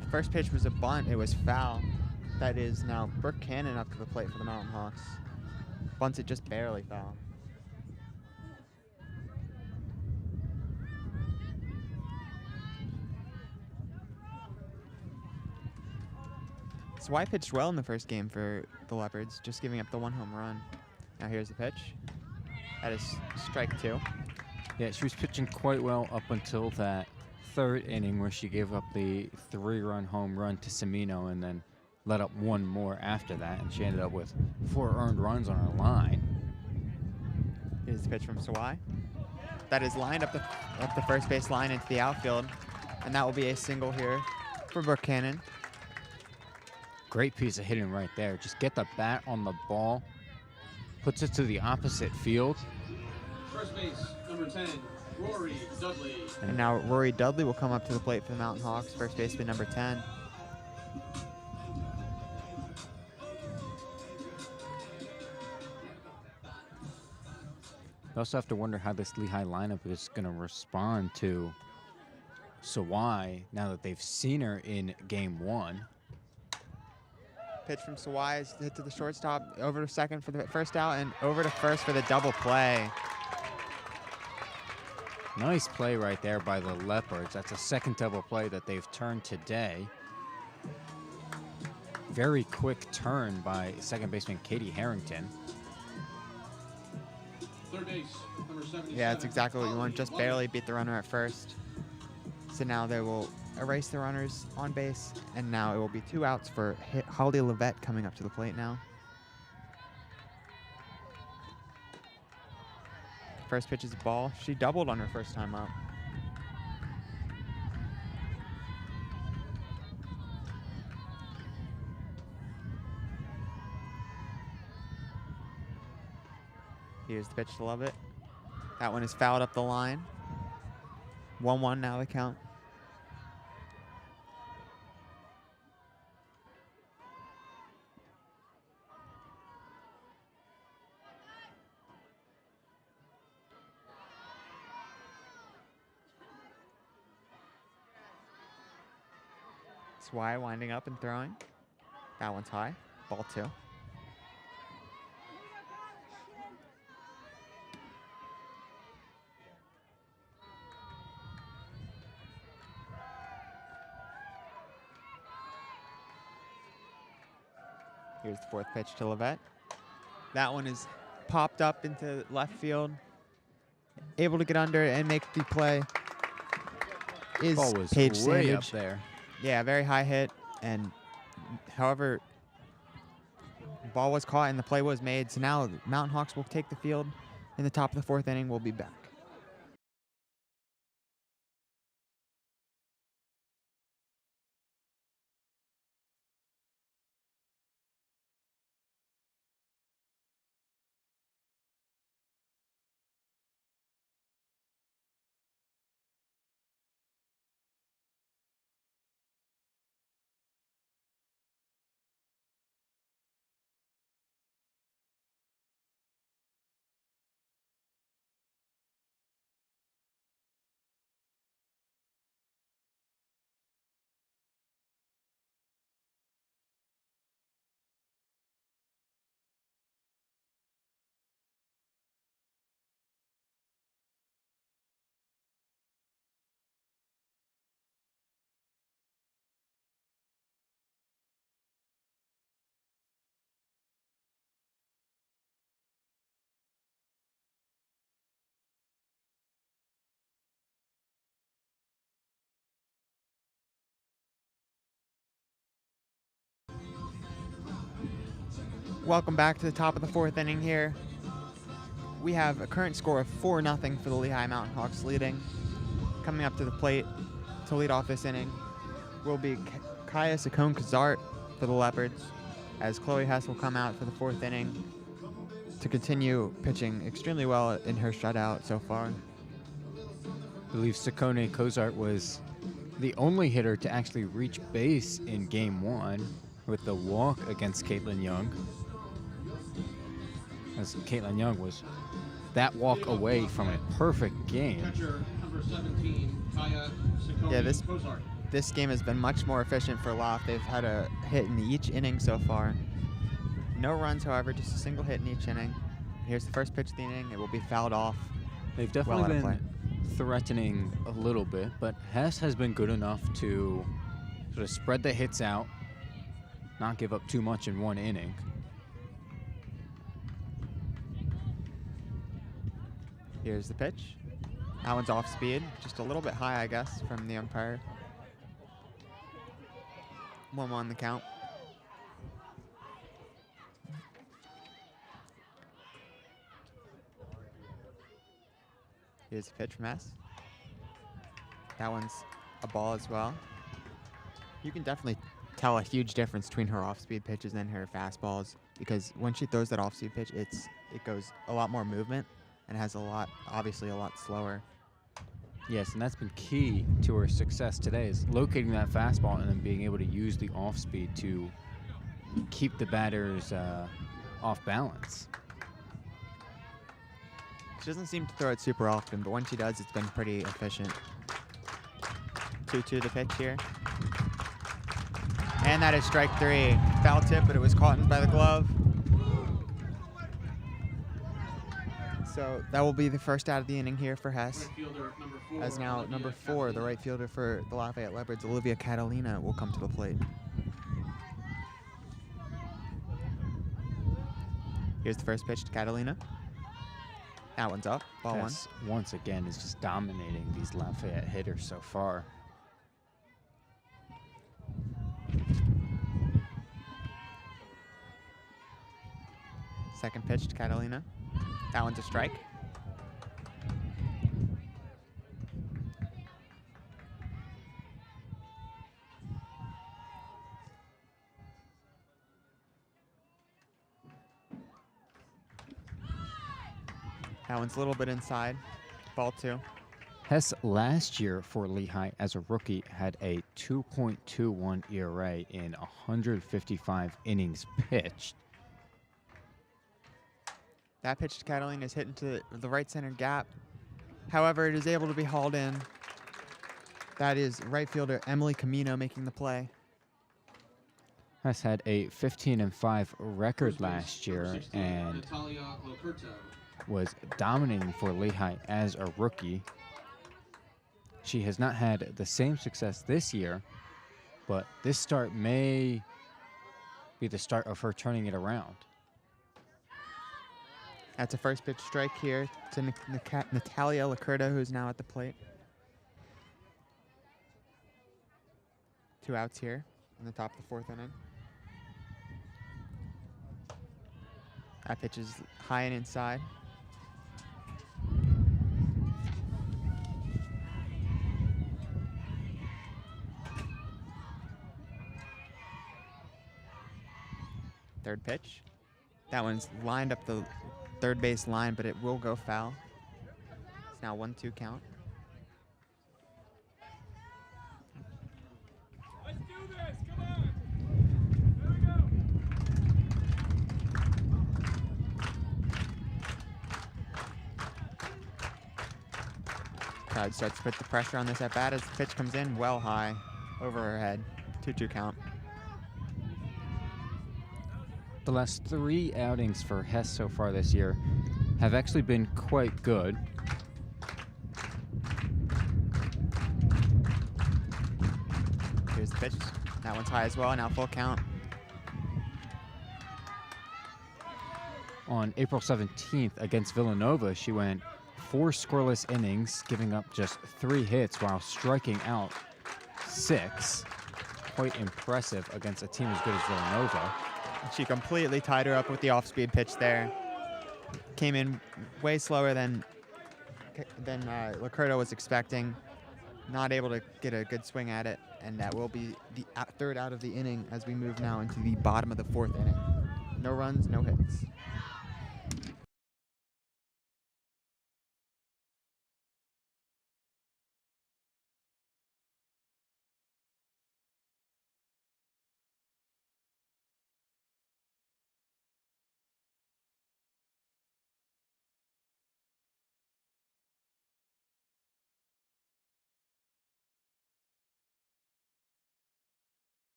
The first pitch was a bunt. It was foul. That is now Brooke Cannon up to the plate for the Mountain Hawks. Bunts it just barely foul. Sawai pitched well in the first game for the Leopards, just giving up the 1 home run. Now here's the pitch. That is strike 2. Yeah, she was pitching quite well up until that 3rd inning where she gave up the 3-run home run to Semino and then let up 1 more after that, and she ended up with 4 earned runs on her line. Here's the pitch from Sawai. That is lined up the first base line into the outfield, and that will be a single here for Brooke Cannon. Great piece of hitting right there. Just get the bat on the ball, puts it to the opposite field. First base, number 10, Rory Dudley. And now Rory Dudley will come up to the plate for the Mountain Hawks, first baseman number 10. You also have to wonder how this Lehigh lineup is going to respond to Sawai now that they've seen her in game 1. Pitch from Sawai is hit to the shortstop, over to second for the first out, and over to first for the double play. Nice play right there by the Leopards. That's a 2nd double play that they've turned today. Very quick turn by 2nd baseman Katie Harrington. Third base, number 77. Yeah, that's exactly what you want. Just barely beat the runner at first. So now they will erase the runners on base, and now it will be 2 outs for Holly Levette coming up to the plate now. First pitch is a ball. She doubled on her first time up. Here's the pitch to Lovett. That one is fouled up the line. 1-1 now the count. Swy winding up and throwing. That one's high. Ball 2. Here's the 4th pitch to Levette. That one is popped up into left field. Able to get under and make the play is Ball was Paige way up Sandage. there. Yeah, very high hit, and however, ball was caught and the play was made. So now Mountain Hawks will take the field in the top of the 4th inning. We'll be back. Welcome back to the top of the 4th inning here. We have a current score of 4-0 for the Lehigh Mountain Hawks leading. Coming up to the plate to lead off this inning will be Kaya Saccone-Kazart for the Leopards, as Chloe Hess will come out for the 4th inning to continue pitching extremely well in her shutout so far. I believe Saccone-Kazart was the only hitter to actually reach base in Game 1 with the walk against Caitlin Young. As Caitlin Young was that walk away from a perfect game. Catcher number 17, Kaya Yeah, Saccone-Kazart. this game has been much more efficient for Laf. They've had a hit in each inning so far. No runs, however, just a single hit in each inning. Here's the first pitch of the inning. It will be fouled off. They've Well definitely out of play. been threatening a little bit, but Hess has been good enough to sort of spread the hits out, not give up too much in one inning. Here's the pitch. That one's off speed, just a little bit high, I guess, from the umpire. 1-1 the count. Here's the pitch from Hess. That one's a ball as well. You can definitely tell a huge difference between her off-speed pitches and her fastballs, because when she throws that off-speed pitch, it goes a lot more movement and has obviously a lot slower. Yes, and that's been key to her success today, is locating that fastball and then being able to use the off speed to keep the batters off balance. She doesn't seem to throw it super often, but when she does, it's been pretty efficient. 2-2 the pitch here. And that is strike 3. Foul tip, but it was caught in by the glove. So that will be the first out of the inning here for Hess. Right fielder number 4, As now Olivia number 4, the Catalina. right fielder for the Lafayette Leopards, Olivia Catalina, will come to the plate. Here's the first pitch to Catalina. That one's up, ball 1. Hess, once again, is just dominating these Lafayette hitters so far. Second pitch to Catalina. That one's a strike. That one's a little bit inside. Ball 2. Hess last year for Lehigh as a rookie had a 2.21 ERA in 155 innings pitched. That pitch to Catalina is hit into the right center gap. However, it is able to be hauled in. That is right fielder Emily Camino making the play. Hess had a 15-5 record last year 16, and Natalia Locurto. was dominating for Lehigh as a rookie. She has not had the same success this year, but this start may be the start of her turning it around. That's a first pitch strike here to Natalia Lacurda, who's now at the plate. 2 outs here in the top of the 4th inning. That pitch is high and inside. Third pitch. That one's lined up the third base line, but it will go foul. It's now 1-2 count. Let's do this, come on. There we go. Crowd starts to put the pressure on this at bat as the pitch comes in well high over her head. 2-2 count. The last 3 outings for Hess so far this year have actually been quite good. Here's the pitch. That one's high as well, now full count. On April 17th against Villanova, she went 4 scoreless innings, giving up just 3 hits while striking out 6. Quite impressive against a team as good as Villanova. She completely tied her up with the off-speed pitch there. Came in way slower than Lacurdo was expecting. Not able to get a good swing at it, and that will be the third out of the inning as we move now into the bottom of the 4th inning. No runs, no hits.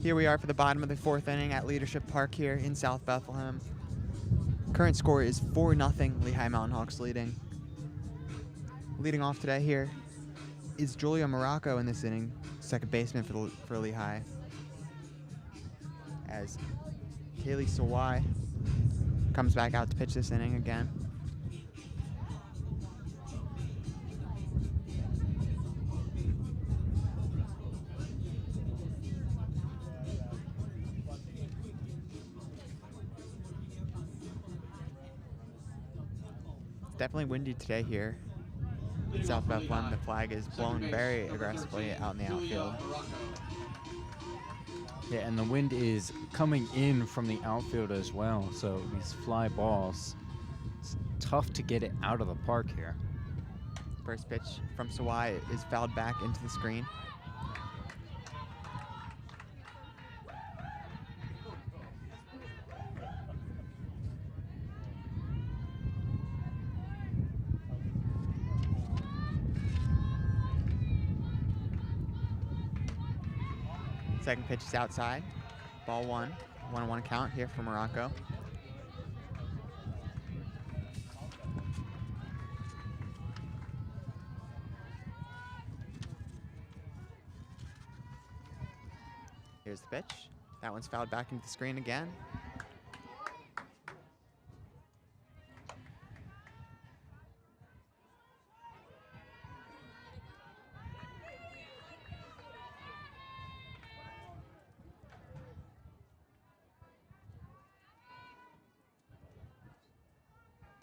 Here we are for the bottom of the 4th inning at Leadership Park here in South Bethlehem. Current score is 4-0, Lehigh Mountain Hawks leading. Leading off today here is Julia Morocco in this inning, second baseman for Lehigh. As Kaylee Sawai comes back out to pitch this inning again. Definitely windy today here in South Bethlehem. The flag is blown very aggressively out in the outfield. Yeah, and the wind is coming in from the outfield as well, so these fly balls, it's tough to get it out of the park here. First pitch from Sawai is fouled back into the screen. Second pitch is outside. Ball 1. 1-1 count here for Morocco. Here's the pitch. That one's fouled back into the screen again.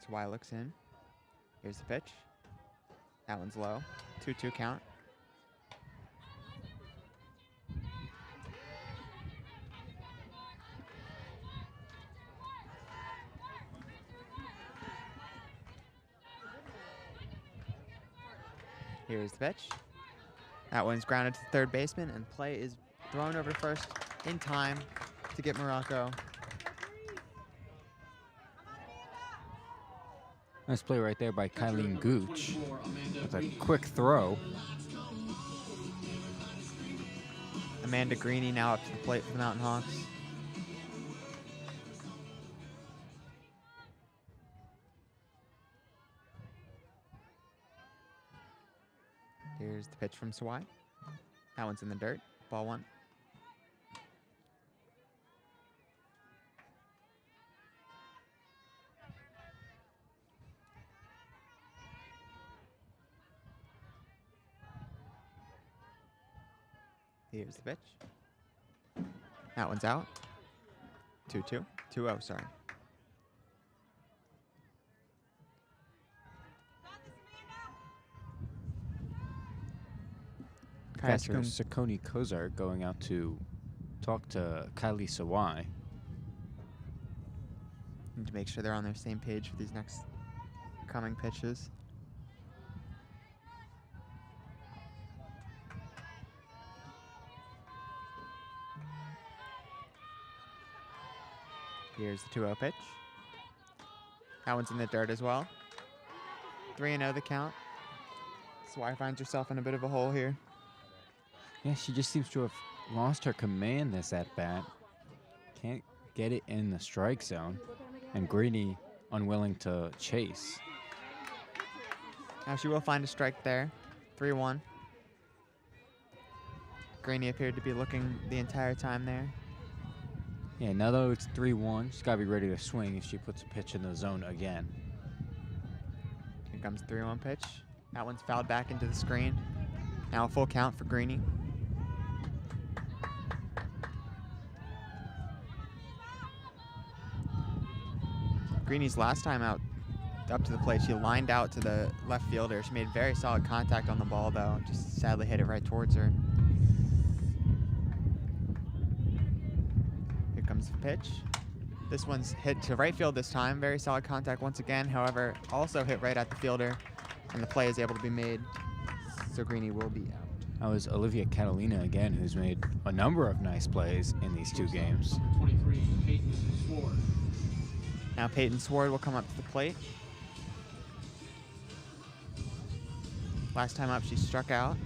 Sawai looks in. Here's the pitch. That one's low. 2-2 count. Here's the pitch. That one's grounded to the third baseman, and play is thrown over to first in time to get Morocco. Nice play right there by Kylene Gooch with a quick throw. Amanda Greeny now up to the plate for the Mountain Hawks. Here's the pitch from Sawai. That one's in the dirt. Ball one. Here's the pitch. That one's out. 2-2. 2-0, sorry. Catcher Sakoni Kozar going out to talk to Kylie Sawai. Need to make sure they're on their same page for these next coming pitches. Here's the 2-0 pitch. That one's in the dirt as well. 3-0 the count. Sawai finds herself in a bit of a hole here. Yeah, she just seems to have lost her command this at-bat. Can't get it in the strike zone. And Greeny unwilling to chase. Now she will find a strike there. 3-1. Greeny appeared to be looking the entire time there. Yeah, now though it's 3-1, she's got to be ready to swing if she puts a pitch in the zone again. Here comes the 3-1 pitch. That one's fouled back into the screen. Now a full count for Greeny. Greeny's last time out up to the plate, she lined out to the left fielder. She made very solid contact on the ball, though. Just sadly hit it right towards her. Here comes the pitch. This one's hit to right field this time. Very solid contact once again. However, also hit right at the fielder, and the play is able to be made. So Greeny will be out. That was Olivia Catalina again, who's made a number of nice plays in these two games. 23, Peyton Sword. Now Peyton Sword will come up to the plate. Last time up, she struck out.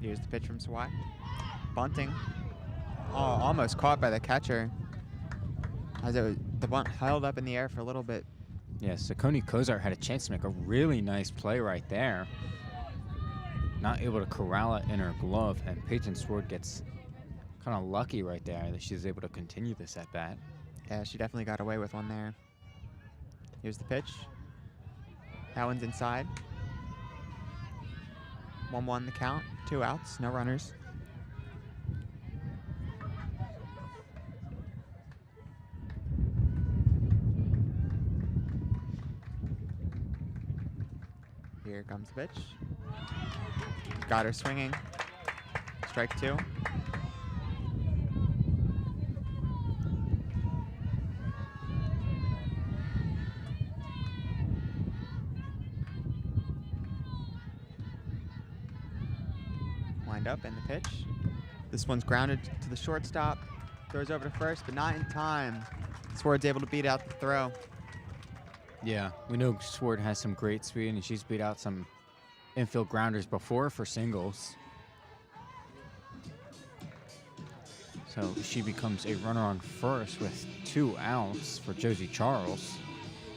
Here's the pitch from Sawai. Bunting. Oh, almost caught by the catcher. As the bunt held up in the air for a little bit. Yeah, Sakoni Kozar had a chance to make a really nice play right there. Not able to corral it in her glove, and Peyton Sword gets kind of lucky right there that she's able to continue this at bat. Yeah, she definitely got away with one there. Here's the pitch. That one's inside. 1-1 the count. 2 outs, no runners. Here comes the pitch. Got her swinging. Strike 2. Wind up and the pitch. This one's grounded to the shortstop. Throws over to first, but not in time. Sword's able to beat out the throw. Yeah, we know Sword has some great speed, and she's beat out some infield grounders before for singles. So she becomes a runner on first with 2 outs for Josie Charles.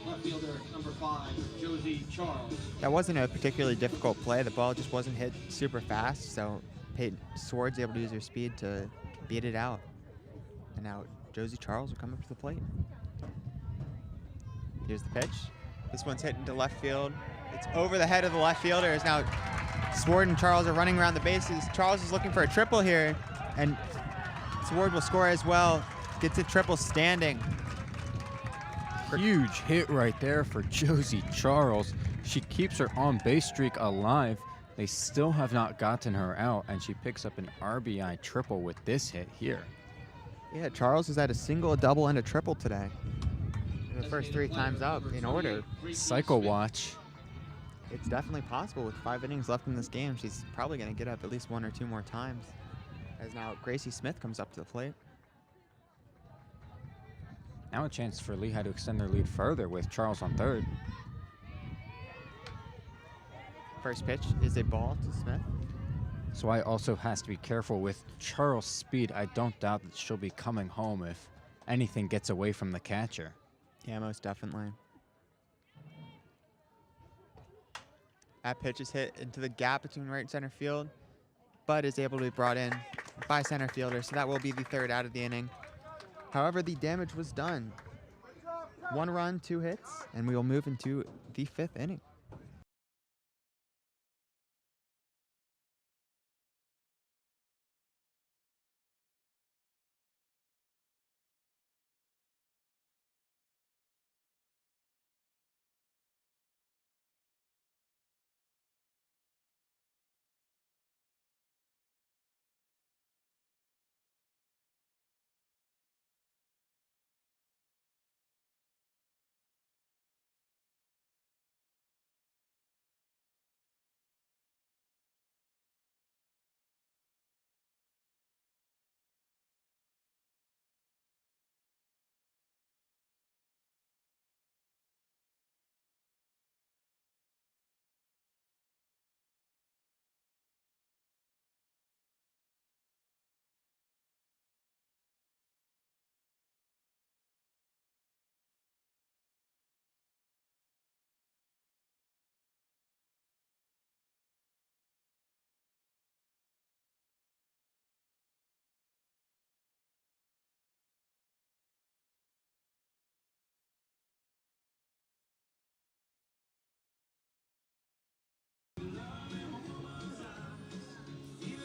Left fielder, number 5, Josie Charles. That wasn't a particularly difficult play. The ball just wasn't hit super fast, so Peyton Sword's able to use her speed to beat it out. And now Josie Charles will come up to the plate. Here's the pitch. This one's hit into left field. It's over the head of the left fielder. As now Sword and Charles are running around the bases. Charles is looking for a triple here, and Sword will score as well. Gets a triple standing. Huge hit right there for Josie Charles. She keeps her on-base streak alive. They still have not gotten her out, and she picks up an RBI triple with this hit here. Yeah, Charles has had a single, a double, and a triple today. The first 3 times up in order. Cycle watch. It's definitely possible with 5 innings left in this game. She's probably going to get up at least 1 or 2 more times. As now Gracie Smith comes up to the plate. Now a chance for Lehigh to extend their lead further with Charles on third. First pitch is a ball to Smith. So I also has to be careful with Charles' speed. I don't doubt that she'll be coming home if anything gets away from the catcher. Yeah, most definitely. That pitch is hit into the gap between right and center field, but is able to be brought in by center fielder, so that will be the 3rd out of the inning. However, the damage was done. 1 run, 2 hits, and we will move into the 5th inning.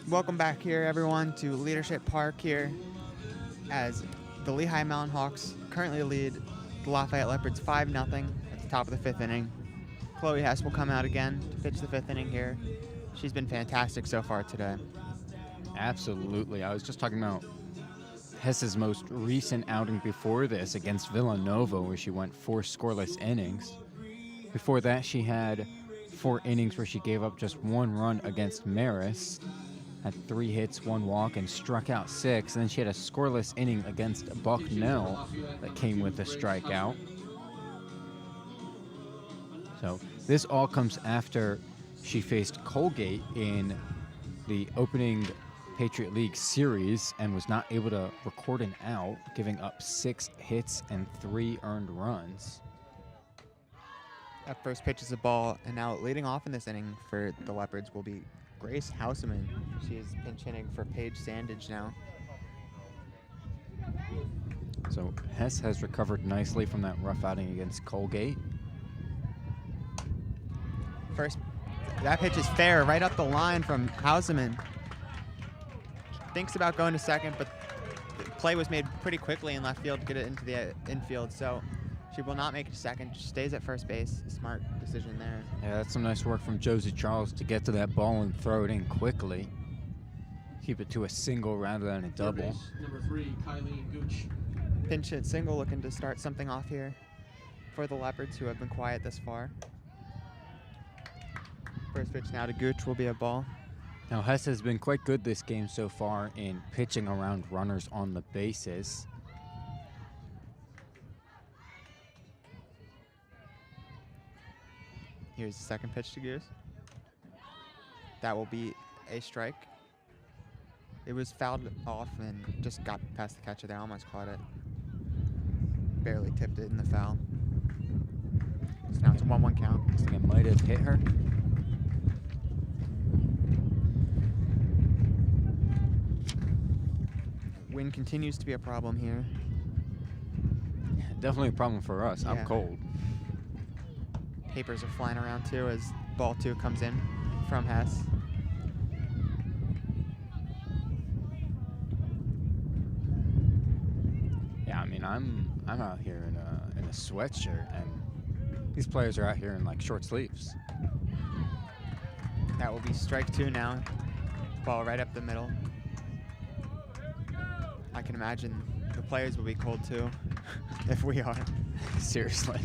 Welcome back here, everyone, to Leadership Park here, as the Lehigh Mountain Hawks currently lead the Lafayette Leopards 5-0 at the top of the 5th inning. Chloe Hess will come out again to pitch the 5th inning here. She's been fantastic so far today. Absolutely. I was just talking about Hess's most recent outing before this against Villanova, where she went 4 scoreless innings. Before that, she had 4 innings where she gave up just 1 run against Marist, had 3 hits, 1 walk, and struck out 6. And then she had a scoreless inning against Bucknell that came with a strikeout. So this all comes after she faced Colgate in the opening Patriot League series and was not able to record an out, giving up 6 hits and 3 earned runs. That first pitch is a ball, and now leading off in this inning for the Leopards will be Grace Houseman. She is pinch hitting for Paige Sandage now. So Hess has recovered nicely from that rough outing against Colgate. First, that pitch is fair, right up the line from Houseman. Thinks about going to second, but the play was made pretty quickly in left field to get it into the infield, so she will not make it to second. She stays at first base. Smart decision there. Yeah, that's some nice work from Josie Charles to get to that ball and throw it in quickly. Keep it to a single rather than a double. Number 3, Kylie Gooch. Pinch hit single, looking to start something off here for the Leopards, who have been quiet thus far. First pitch now to Gooch will be a ball. Now Hess has been quite good this game so far in pitching around runners on the bases. Here's the second pitch to Goose. That will be a strike. It was fouled off and just got past the catcher there. Almost caught it. Barely tipped it in the foul. So now it's a 1-1 count. Looks like it might have hit her. Wind continues to be a problem here. Definitely a problem for us. Yeah. I'm cold. Papers are flying around too as ball 2 comes in from Hess. Yeah, I mean, I'm out here in a sweatshirt, and these players are out here in like short sleeves. That will be strike 2 now. Ball right up the middle. I can imagine the players will be cold too, if we are. Seriously.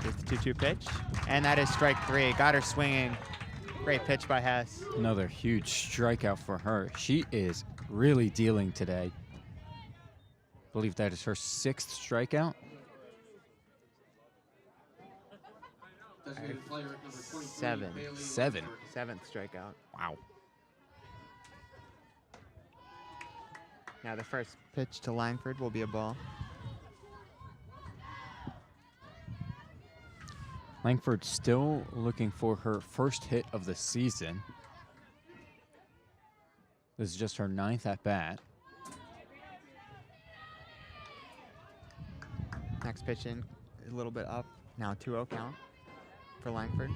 Here's the 2-2 pitch, and that is strike 3. Got her swinging. Great pitch by Hess. Another huge strikeout for her. She is really dealing today. I believe that is her 6th strikeout. Designated player at number 23, 7. Bailey 7. Langford. 7th strikeout. Wow. Now the first pitch to Langford will be a ball. Langford still looking for her first hit of the season. This is just her 9th at bat. Next pitch in, a little bit up. Now 2-0 count for Langford.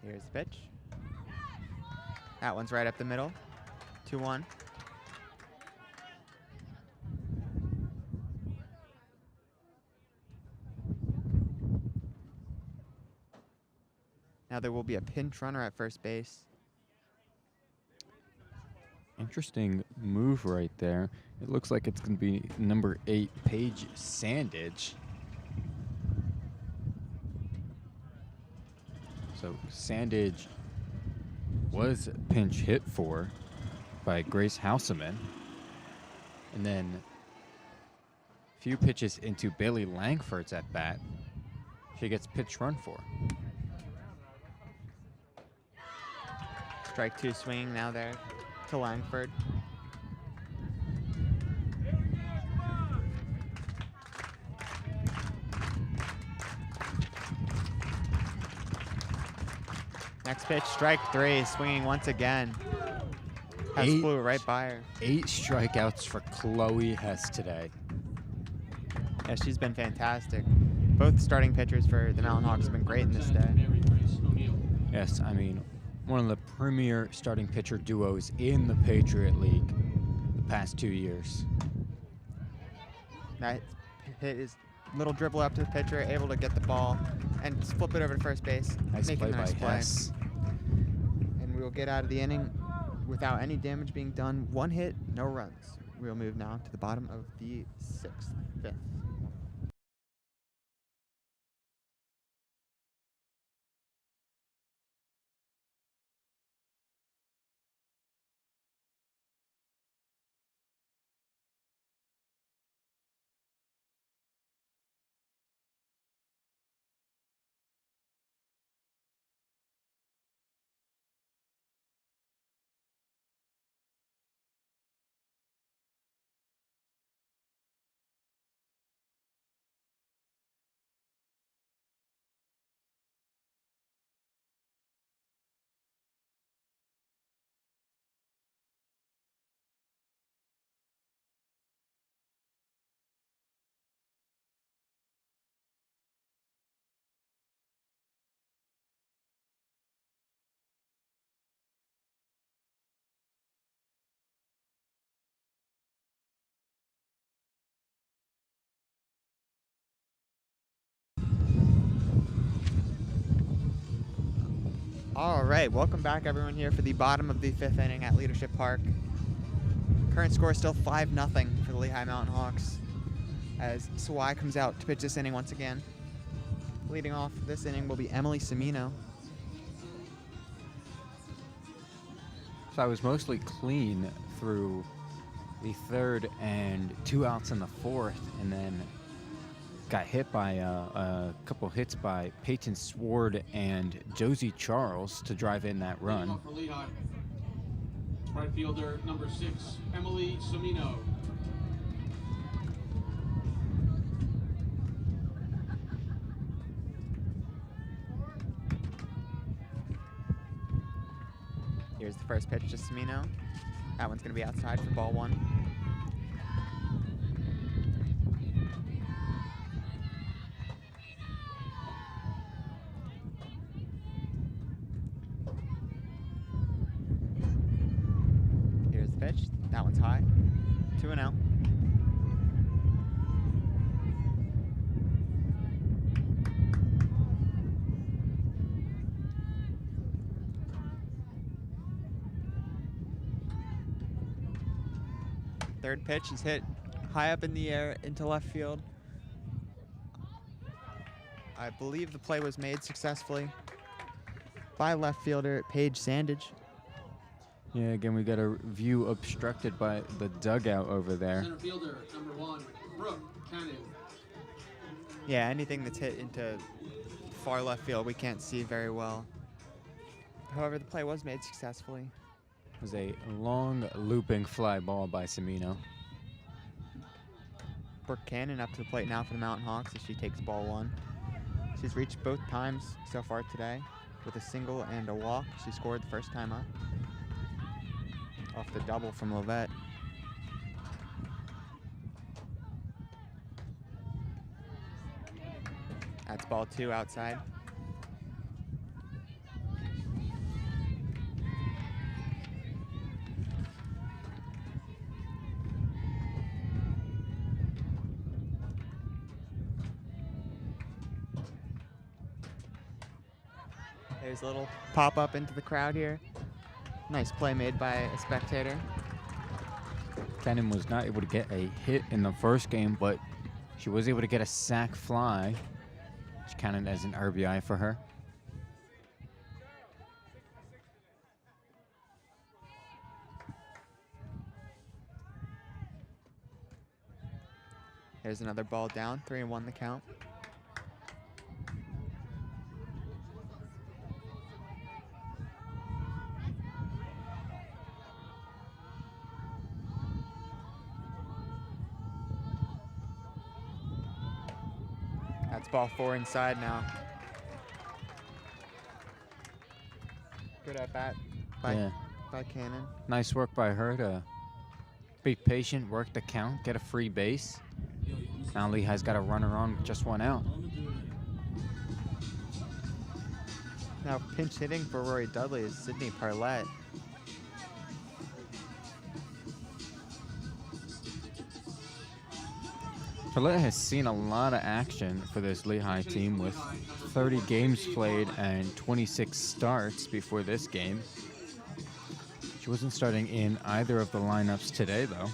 Here's the pitch. That one's right up the middle. 2-1. Now there will be a pinch runner at first base. Interesting move right there. It looks like it's going to be number 8, Paige Sandage. So Sandage was pinch hit for by Grace Houseman. And then a few pitches into Bailey Langford's at bat, she gets pitch run for. Strike 2 swinging now there to Langford. Next pitch, strike 3, swinging once again. Hess flew right by her. 8 strikeouts for Chloe Hess today. Yeah, she's been fantastic. Both starting pitchers for the Mountain Hawks have been great in this day. Mary Grace O'Neill. Yes, I mean, one of the premier starting pitcher duos in the Patriot League the past 2 years. That hit is little dribble up to the pitcher, able to get the ball and just flip it over to first base. Nice Make play a nice by play. Hess. And we will get out of the inning without any damage being done. 1 hit, no runs. We'll move now to the bottom of the 6th, 5th. All right, welcome back everyone here for the bottom of the 5th inning at Leadership Park. Current score is still 5-0 for the Lehigh Mountain Hawks as Sawai comes out to pitch this inning once again. Leading off this inning will be Emily Semino. So I was mostly clean through the 3rd and 2 outs in the 4th, and then got hit by a couple hits by Peyton Sword and Josie Charles to drive in that run. For Lehigh. Right fielder number 6, Emily Semino. Here's the first pitch to Semino. That one's going to be outside for ball 1. Here's the pitch. That one's high. 2-0. Third pitch is hit high up in the air into left field. I believe the play was made successfully by left fielder Paige Sandage. Yeah, again, we got a view obstructed by the dugout over there. Center fielder number 1, Brooke Cannon. Yeah, anything that's hit into far left field we can't see very well. However, the play was made successfully. It was a long looping fly ball by Semino. Brooke Cannon up to the plate now for the Mountain Hawks as she takes ball 1. She's reached both times so far today with a single and a walk. She scored the first time up off the double from Lafayette. That's ball 2 outside. There's a little pop-up into the crowd here. Nice play made by a spectator. Cannon was not able to get a hit in the first game, but she was able to get a sac fly, which counted as an RBI for her. There's another ball down, 3-1 the count. That's ball 4 inside now. Good at bat by Cannon. Nice work by her to be patient, work the count, get a free base. Now Lehigh's got a runner on with just 1 out. Now pinch hitting for Rory Dudley is Sydney Parlett. Lafayette has seen a lot of action for this Lehigh team with 30 games played and 26 starts before this game. She wasn't starting in either of the lineups today, though.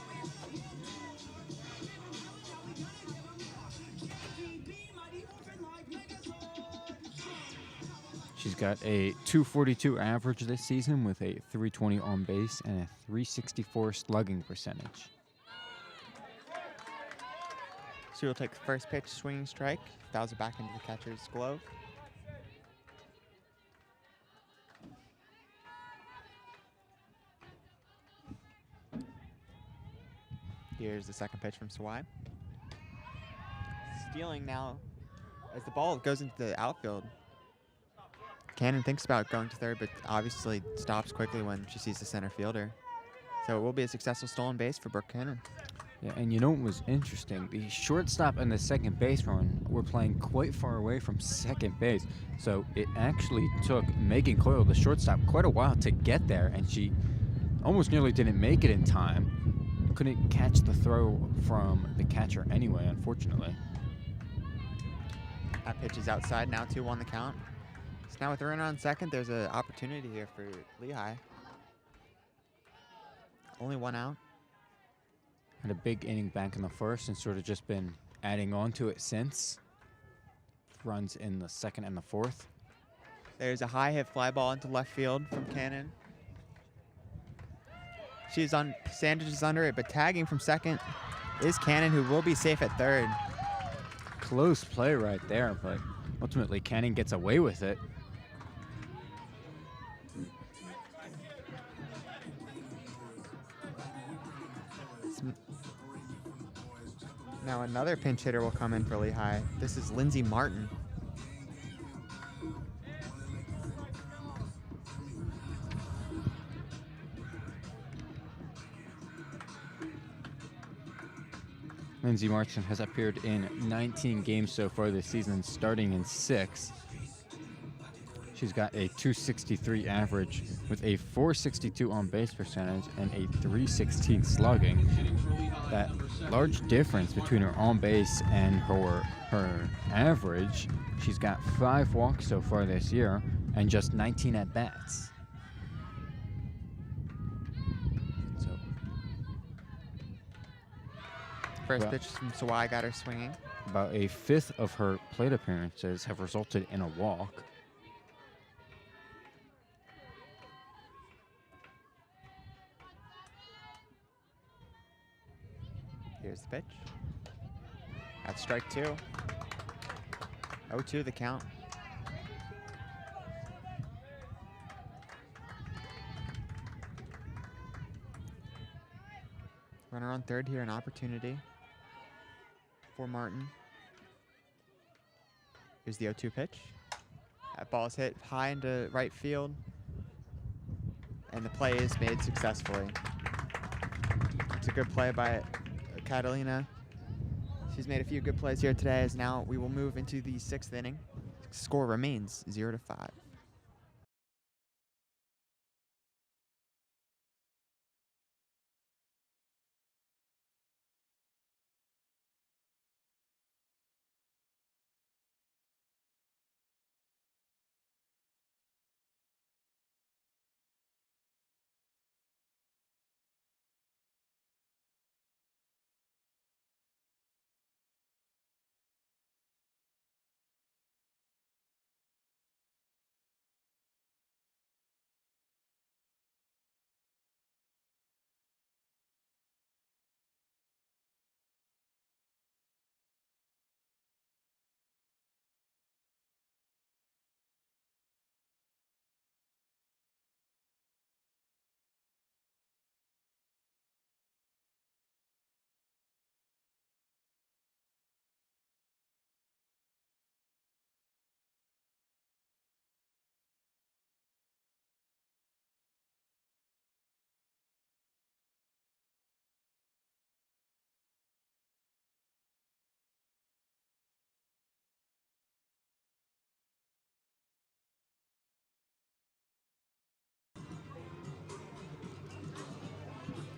She's got a .242 average this season with a .320 on base and a .364 slugging percentage. She will take the first pitch, swinging strike. Fouls it back into the catcher's glove. Here's the second pitch from Sawai. Stealing now as the ball goes into the outfield. Cannon thinks about going to third, but obviously stops quickly when she sees the center fielder. So it will be a successful stolen base for Brooke Cannon. Yeah, and you know what was interesting? The shortstop and the second baseman were playing quite far away from second base. So it actually took Megan Coyle, the shortstop, quite a while to get there, and she almost nearly didn't make it in time. Couldn't catch the throw from the catcher anyway, unfortunately. That pitch is outside now, 2-1 the count. So now with a runner on second, there's an opportunity here for Lehigh. Only 1 out. Had a big inning back in the first and sort of just been adding on to it since. Runs in the second and the fourth. There's a high hit fly ball into left field from Cannon. Sandage is under it, but tagging from second is Cannon, who will be safe at third. Close play right there, but ultimately Cannon gets away with it. Now another pinch hitter will come in for Lehigh. This is Lindsey Martin. Lindsey Martin has appeared in 19 games so far this season, starting in 6. She's got a 263 average with a 462 on base percentage and a 316 slugging. That large difference between her on base and her average. She's got 5 walks so far this year and just 19 at bats. So First pitch from Sawai got her swinging. about a fifth of her plate appearances have resulted in a walk. Here's the pitch. That's strike 2. 0-2 the count. Runner on third here, an opportunity for Martin. Here's the 0-2 pitch. That ball is hit high into right field, and the play is made successfully. It's a good play by Catalina. She's made a few good plays here today, as now we will move into the 6th inning. Score remains 0-5.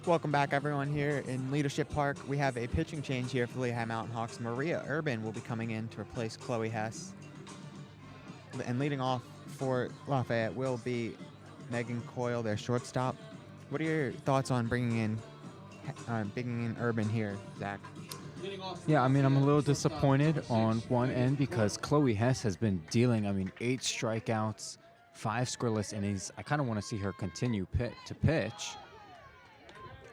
Welcome back, everyone, here in Leadership Park. We have a pitching change here for the Lehigh Mountain Hawks. Maria Urban will be coming in to replace Chloe Hess. And leading off for Lafayette will be Megan Coyle, their shortstop. What are your thoughts on bringing in Urban here, Zach? Yeah, I mean, I'm a little disappointed on one end because Chloe Hess has been dealing, 8 strikeouts, 5 scoreless innings. I kind of want to see her continue to pitch.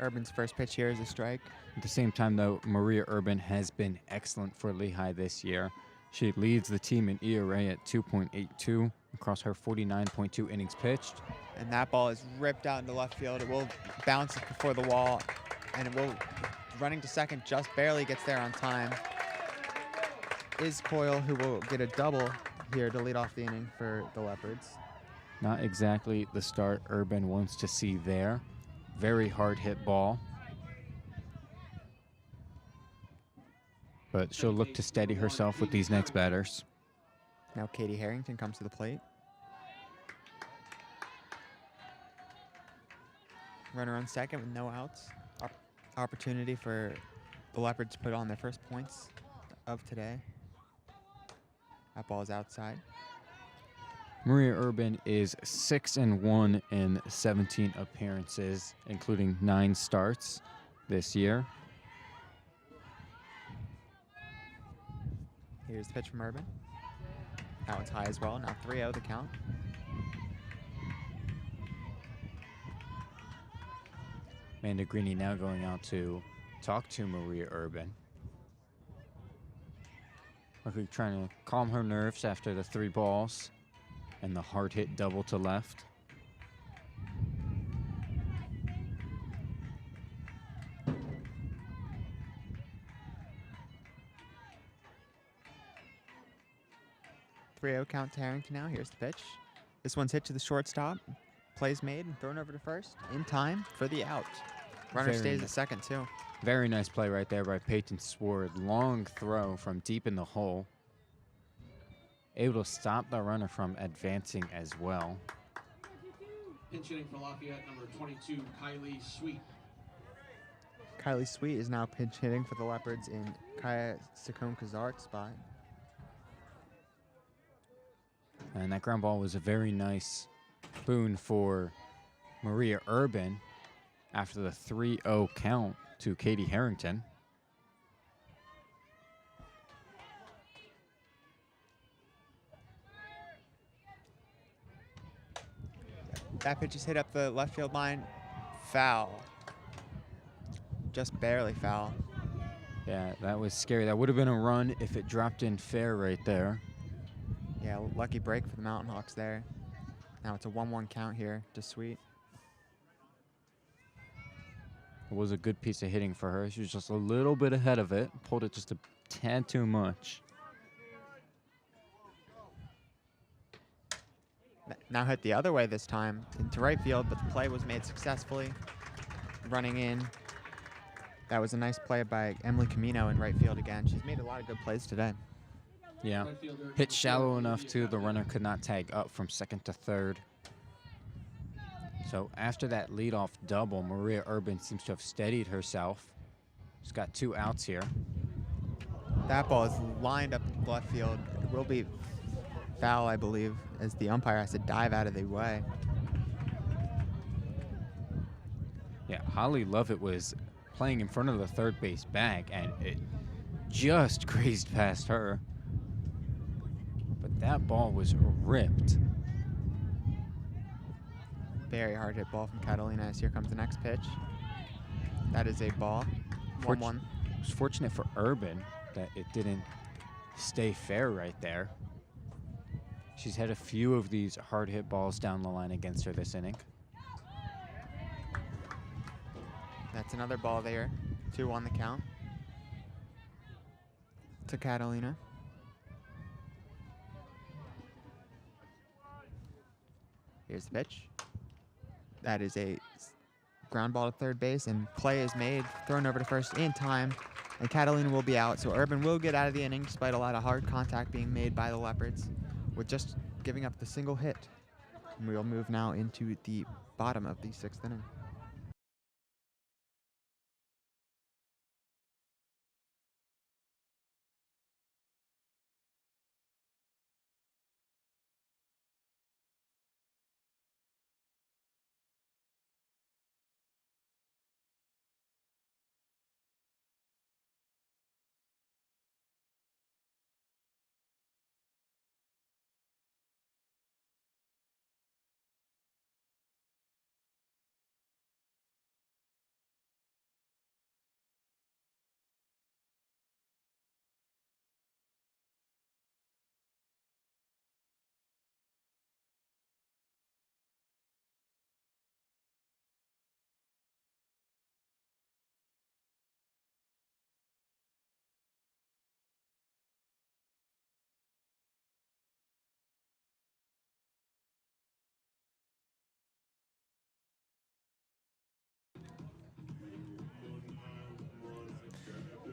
Urban's first pitch here is a strike. At the same time, though, Maria Urban has been excellent for Lehigh this year. She leads the team in ERA at 2.82 across her 49.2 innings pitched. And that ball is ripped out into left field. It will bounce before the wall, and it will, running to second, just barely gets there on time. Is Coyle, who will get a double here to lead off the inning for the Leopards. Not exactly the start Urban wants to see there. Very hard hit ball. But she'll look to steady herself with these next batters. Now Katie Harrington comes to the plate. Runner on second with no outs. Opportunity for the Leopards to put on their first points of today. That ball is outside. Maria Urban is 6-1 in 17 appearances, including 9 starts this year. Here's the pitch from Urban. That one's high as well. Now 3-0 the count. Amanda Greeny now going out to talk to Maria Urban. Likely trying to calm her nerves after the 3 balls and the hard hit double to left. 3-0 count to Harrington now. Here's the pitch. This one's hit to the shortstop. Play's made and thrown over to first in time for the out. Runner stays at second, too. Very nice play right there by Peyton Sword. Long throw from deep in the hole. Able to stop the runner from advancing as well. Pinch hitting for Lafayette, number 22, Kylie Sweet. Kylie Sweet is now pinch hitting for the Leopards in Kaya Sakon-Kazart's spot. And that ground ball was a very nice boon for Maria Urban after the 3-0 count to Katie Harrington. That pitch is hit up the left field line. Foul. Just barely foul. Yeah, that was scary. That would have been a run if it dropped in fair right there. Yeah, lucky break for the Mountain Hawks there. Now it's a 1-1 count here to Sweet. It was a good piece of hitting for her. She was just a little bit ahead of it. Pulled it just a tad too much. Now hit the other way this time into right field, but the play was made successfully. Running in. That was a nice play by Emily Camino in right field again. She's made a lot of good plays today. Yeah, hit shallow enough too. The runner could not tag up from second to third. So after that leadoff double, Maria Urban seems to have steadied herself. She's got 2 outs here. That ball is lined up left field. It will be foul, I believe, as the umpire has to dive out of the way. Yeah, Holly Lovett was playing in front of the third base bag, and it just grazed past her. But that ball was ripped. Very hard hit ball from Catalina as here comes the next pitch. That is a ball. 1-1. It was fortunate for Urban that it didn't stay fair right there. She's had a few of these hard hit balls down the line against her this inning. That's another ball there. 2-1 the count to Catalina. Here's the pitch. That is a ground ball to third base, and play is made, thrown over to first in time, and Catalina will be out. So Urban will get out of the inning despite a lot of hard contact being made by the Leopards with just giving up the single hit. And we'll move now into the bottom of the 6th inning.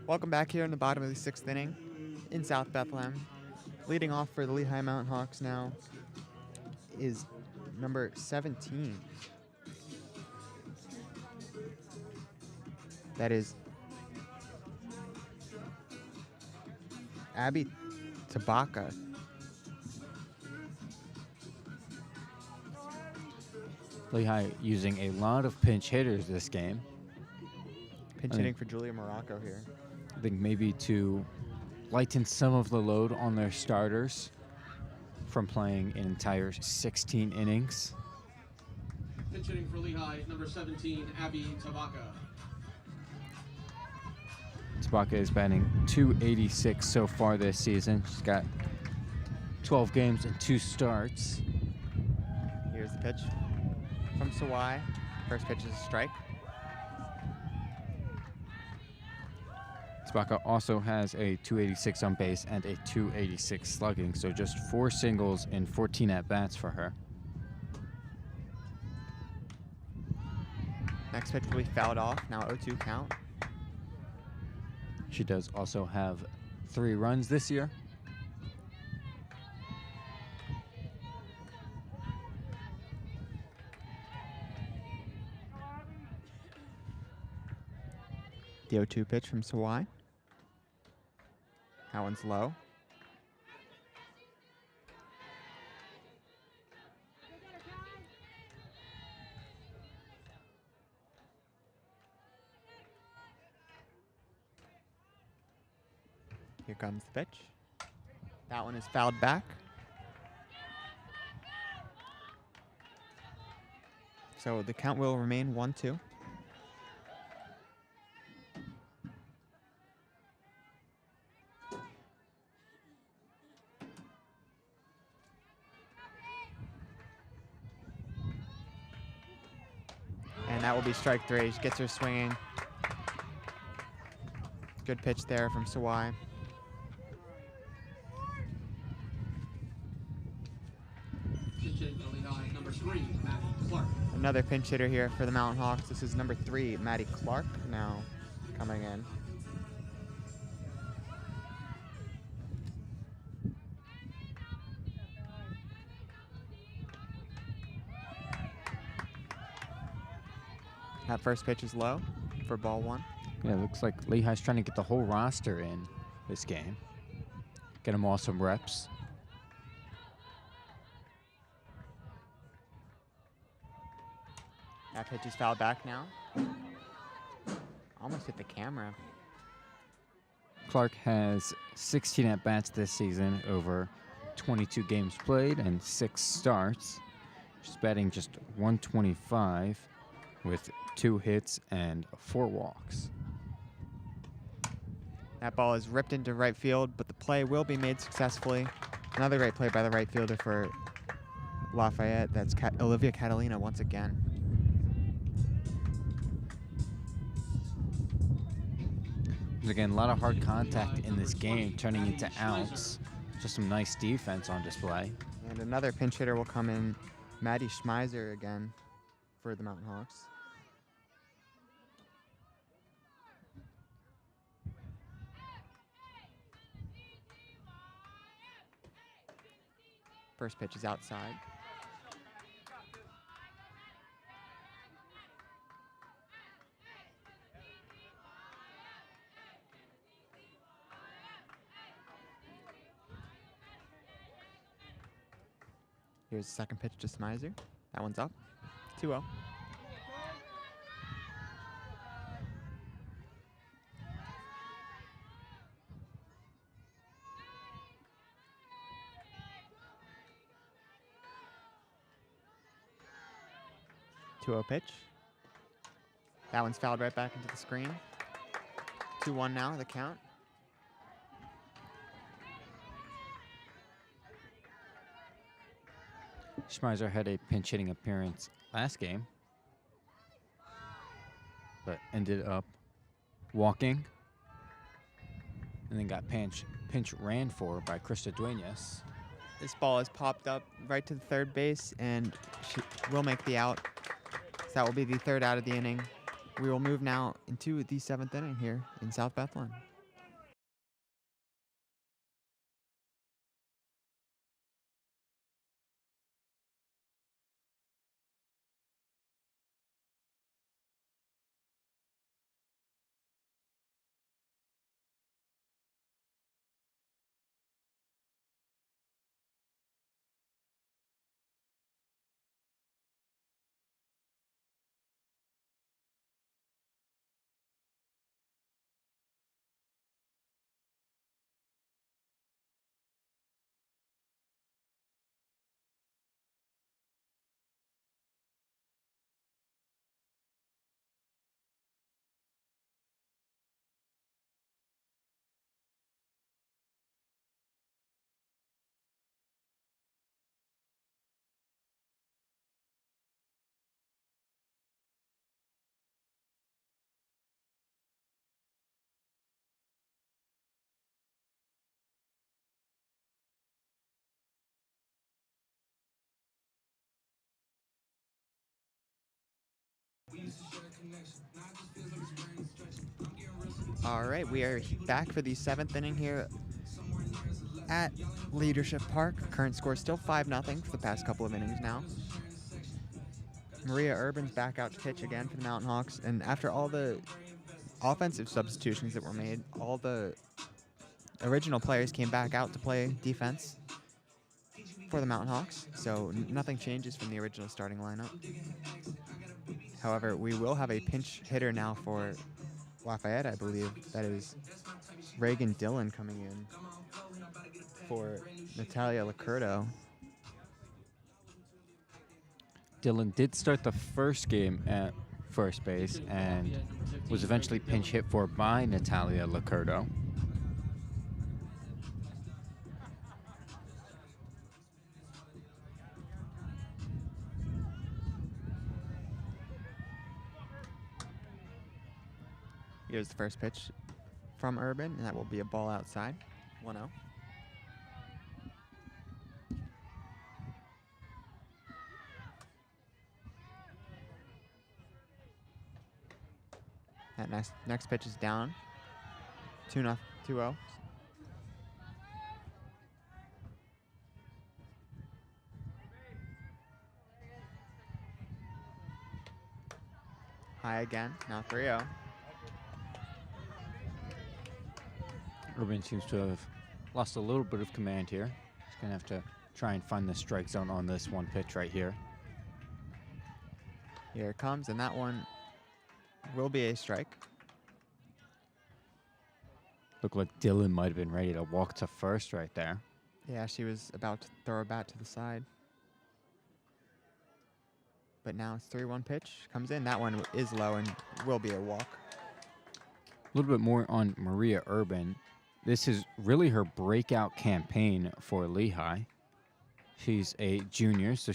Welcome back here in the bottom of the 6th inning in South Bethlehem. Leading off for the Lehigh Mountain Hawks now is number 17. That is Abby Tabaka. Lehigh using a lot of pinch hitters this game. Pinch hitting for Julia Morocco here. I think maybe to lighten some of the load on their starters from playing an entire 16 innings. Pinch hitting for Lehigh, number 17, Abby Tabaka. Tabaka is batting .286 so far this season. She's got 12 games and 2 starts. Here's the pitch from Sawai. First pitch is a strike. Spaka also has a 286 on base and a 286 slugging, so just 4 singles in 14 at-bats for her. Next pitch will be fouled off. Now 0-2 count. She does also have 3 runs this year. The 0-2 pitch from Sawai. That one's low. Here comes the pitch. That one is fouled back. So the count will remain 1-2. And that will be strike 3. She gets her swinging. Good pitch there from Sawai. Pinch hit for Lehigh, number 3, Matt Clark. Another pinch hitter here for the Mountain Hawks. This is number 3, Maddie Clark, now coming in. That first pitch is low for ball 1. Yeah, it looks like Lehigh's trying to get the whole roster in this game. Get them all some reps. That pitch is fouled back now. Almost hit the camera. Clark has 16 at-bats this season over 22 games played and 6 starts. She's batting just 125 with 2 hits and 4 walks. That ball is ripped into right field, but the play will be made successfully. Another great play by the right fielder for Lafayette. That's Olivia Catalina once again. Again, a lot of hard contact in this game, turning into outs. Just some nice defense on display. And another pinch hitter will come in, Maddie Schmeiser again for the Mountain Hawks. First pitch is outside. Here's the second pitch to Schmeiser. That one's up. 2-0. Pitch. That one's fouled right back into the screen. 2-1 now, the count. Schmeiser had a pinch hitting appearance last game, but ended up walking and then got pinch ran for by Krista Duenas. This ball is popped up right to the third base, and she will make the out. So that will be the third out of the inning. We will move now into the 7th inning here in South Bethlehem. All right, we are back for the 7th inning here at Leadership Park. Current score is still 5-0 for the past couple of innings now. Maria Urban's back out to pitch again for the Mountain Hawks, and after all the offensive substitutions that were made, all the original players came back out to play defense for the Mountain Hawks, so nothing changes from the original starting lineup. However, we will have a pinch hitter now for Lafayette, I believe. That is Reagan Dillon coming in for Natalia Licurdo. Dillon did start the first game at first base and was eventually pinch hit for by Natalia Licurdo. Here's the first pitch from Urban, and that will be a ball outside, 1-0. That next pitch is down, 2-0. High again, now 3-0. Urban seems to have lost a little bit of command here. He's going to have to try and find the strike zone on this one pitch right here. Here it comes, and that one will be a strike. Looked like Dillon might have been ready to walk to first right there. Yeah, she was about to throw a bat to the side. But now it's 3-1 pitch. Comes in. That one is low and will be a walk. A little bit more on Maria Urban. This is really her breakout campaign for Lehigh. She's a junior, so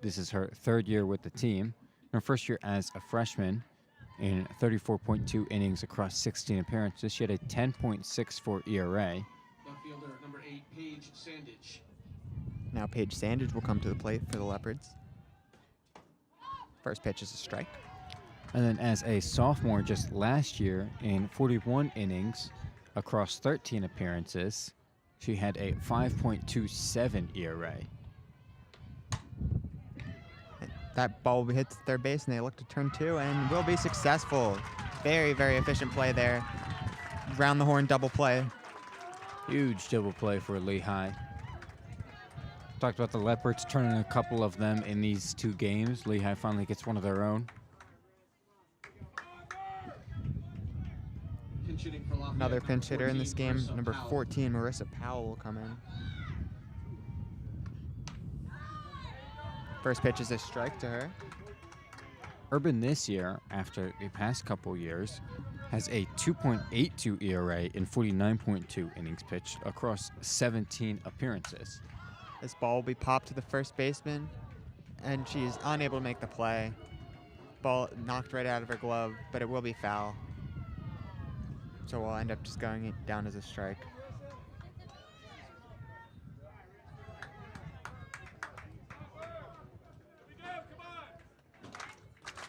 this is her 3rd year with the team. Her first year as a freshman in 34.2 innings across 16 appearances. She had a 10.64 ERA. Left fielder number 8, Paige Sandage. Now Paige Sandage will come to the plate for the Leopards. First pitch is a strike. And then as a sophomore just last year in 41 innings across 13 appearances, she had a 5.27 ERA. That ball will be hit to third base, and they look to turn 2 and will be successful. Very, very efficient play there. Round the horn double play. Huge double play for Lehigh. Talked about the Leopards turning a couple of them in these 2 games. Lehigh finally gets one of their own. Another pinch hitter in this game, number 14, Marissa Powell will come in. First pitch is a strike to her. Urban this year, after the past couple years, has a 2.82 ERA in 49.2 innings pitched across 17 appearances. This ball will be popped to the first baseman, and she's unable to make the play. Ball knocked right out of her glove, but it will be foul. So we'll end up just going down as a strike.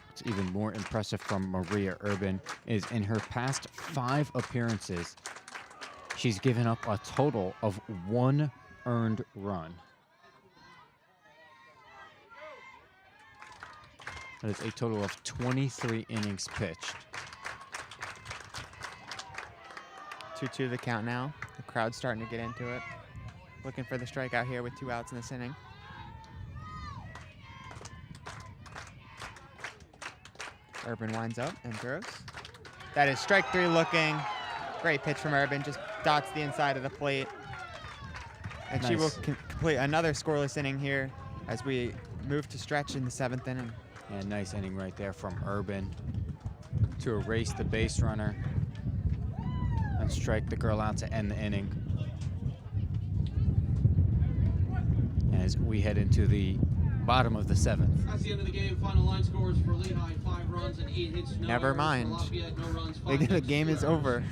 What's even more impressive from Maria Urban is in her past 5 appearances, she's given up a total of 1 earned run. That is a total of 23 innings pitched. 2-2 the count now. The crowd's starting to get into it. Looking for the strikeout here with 2 outs in this inning. Urban winds up and throws. That is strike 3 looking. Great pitch from Urban, just dots the inside of the plate. And Nice. she will complete another scoreless inning here as we move to stretch in the 7th inning. Yeah, nice inning right there from Urban to erase the base runner and strike the girl out to end the inning. As we head into the bottom of the 7th. That's the end of the game. Final line scores for Lehigh: 5 runs and 8 hits. No Never errors. mind. For Lafayette, no runs, 5 hits, The game 2 is errors. over.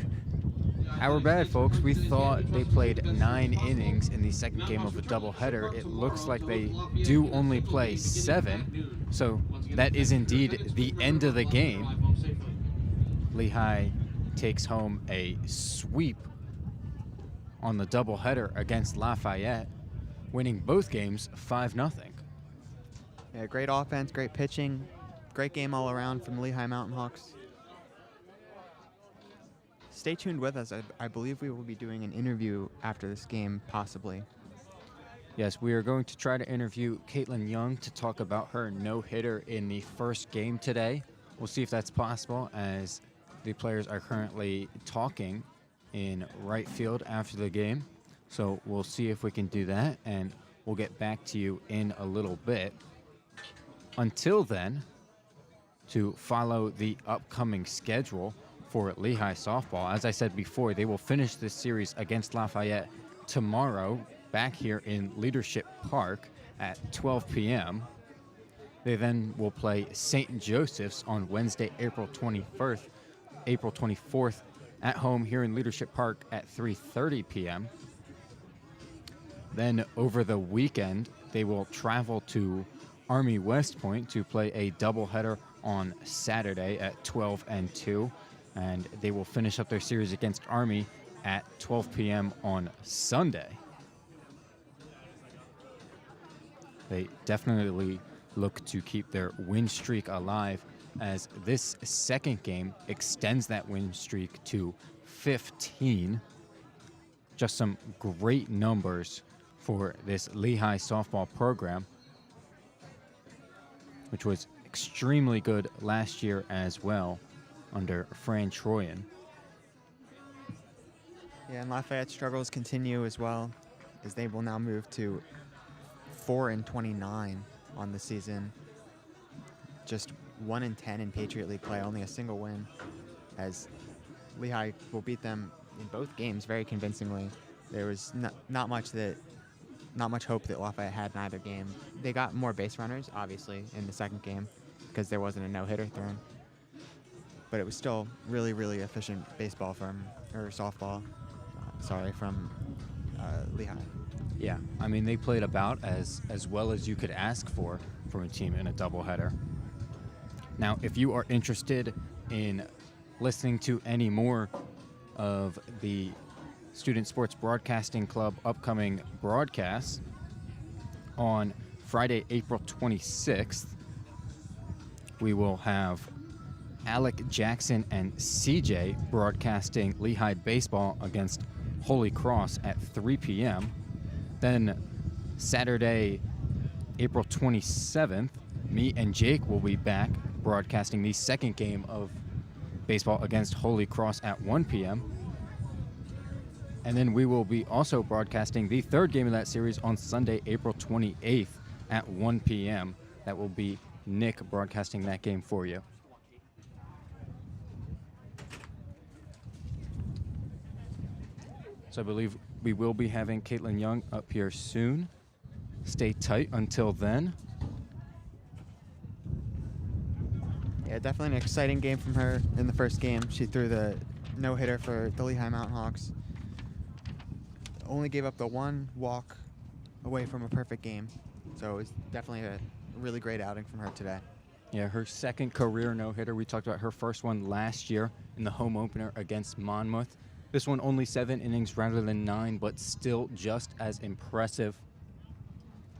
Our bad, folks. We thought they played 9 innings in the second game of a doubleheader. It looks like they do only play 7, so that is indeed the end of the game. Lehigh takes home a sweep on the doubleheader against Lafayette, winning both games 5-0. Yeah, great offense, great pitching, great game all around from the Lehigh Mountain Hawks. Stay tuned with us. I believe we will be doing an interview after this game, possibly. Yes, we are going to try to interview Caitlin Young to talk about her no-hitter in the first game today. We'll see if that's possible, as the players are currently talking in right field after the game. So we'll see if we can do that, and we'll get back to you in a little bit. Until then, to follow the upcoming schedule for Lehigh softball, as I said before, they will finish this series against Lafayette tomorrow back here in Leadership Park at 12 p.m. They then will play St. Joseph's on Wednesday, April 24th at home here in Leadership Park at 3:30 p.m. Then over the weekend, they will travel to Army West Point to play a doubleheader on Saturday at 12 and 2, and they will finish up their series against Army at 12 p.m. on Sunday. They definitely look to keep their win streak alive, as this second game extends that win streak to 15. Just some great numbers for this Lehigh softball program, which was extremely good last year as well under Fran Troyan. Yeah, and Lafayette struggles continue as well, as they will now move to 4-29 on the season. Just 1-10 in Patriot League play, only a single win, as Lehigh will beat them in both games very convincingly. There was not much hope that Lafayette had in either game. They got more base runners, obviously, in the second game because there wasn't a no-hitter thrown. But it was still really, really efficient baseball from Lehigh. Yeah, I mean, they played about as well as you could ask for from a team in a doubleheader. Now, if you are interested in listening to any more of the Student Sports Broadcasting Club upcoming broadcasts, on Friday, April 26th, we will have Alec Jackson and CJ broadcasting Lehigh baseball against Holy Cross at 3 p.m. Then Saturday, April 27th, me and Jake will be back broadcasting the second game of baseball against Holy Cross at 1 p.m. And then we will be also broadcasting the third game of that series on Sunday, April 28th at 1 p.m. That will be Nick broadcasting that game for you. So I believe we will be having Caitlin Young up here soon. Stay tight until then. Yeah, definitely an exciting game from her in the first game. She threw the no-hitter for the Lehigh Mountain Hawks. Only gave up the one walk away from a perfect game. So it was definitely a really great outing from her today. Yeah, her second career no-hitter. We talked about her first one last year in the home opener against Monmouth. This one only 7 innings rather than 9, but still just as impressive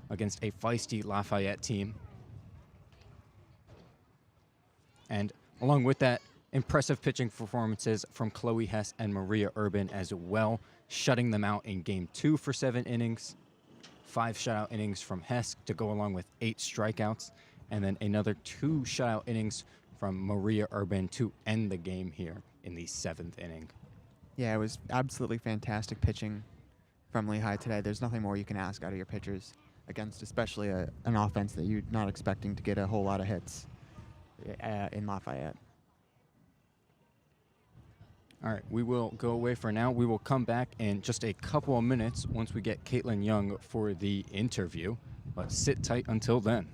against a feisty Lafayette team. And along with that, impressive pitching performances from Chloe Hess and Maria Urban as well, shutting them out in game 2 for 7 innings, 5 shutout innings from Hess to go along with 8 strikeouts, and then another 2 shutout innings from Maria Urban to end the game here in the 7th inning. Yeah, it was absolutely fantastic pitching from Lehigh today. There's nothing more you can ask out of your pitchers against especially an offense that you're not expecting to get a whole lot of hits in Lafayette. All right, we will go away for now. We will come back in just a couple of minutes once we get Caitlin Young for the interview, but sit tight until then.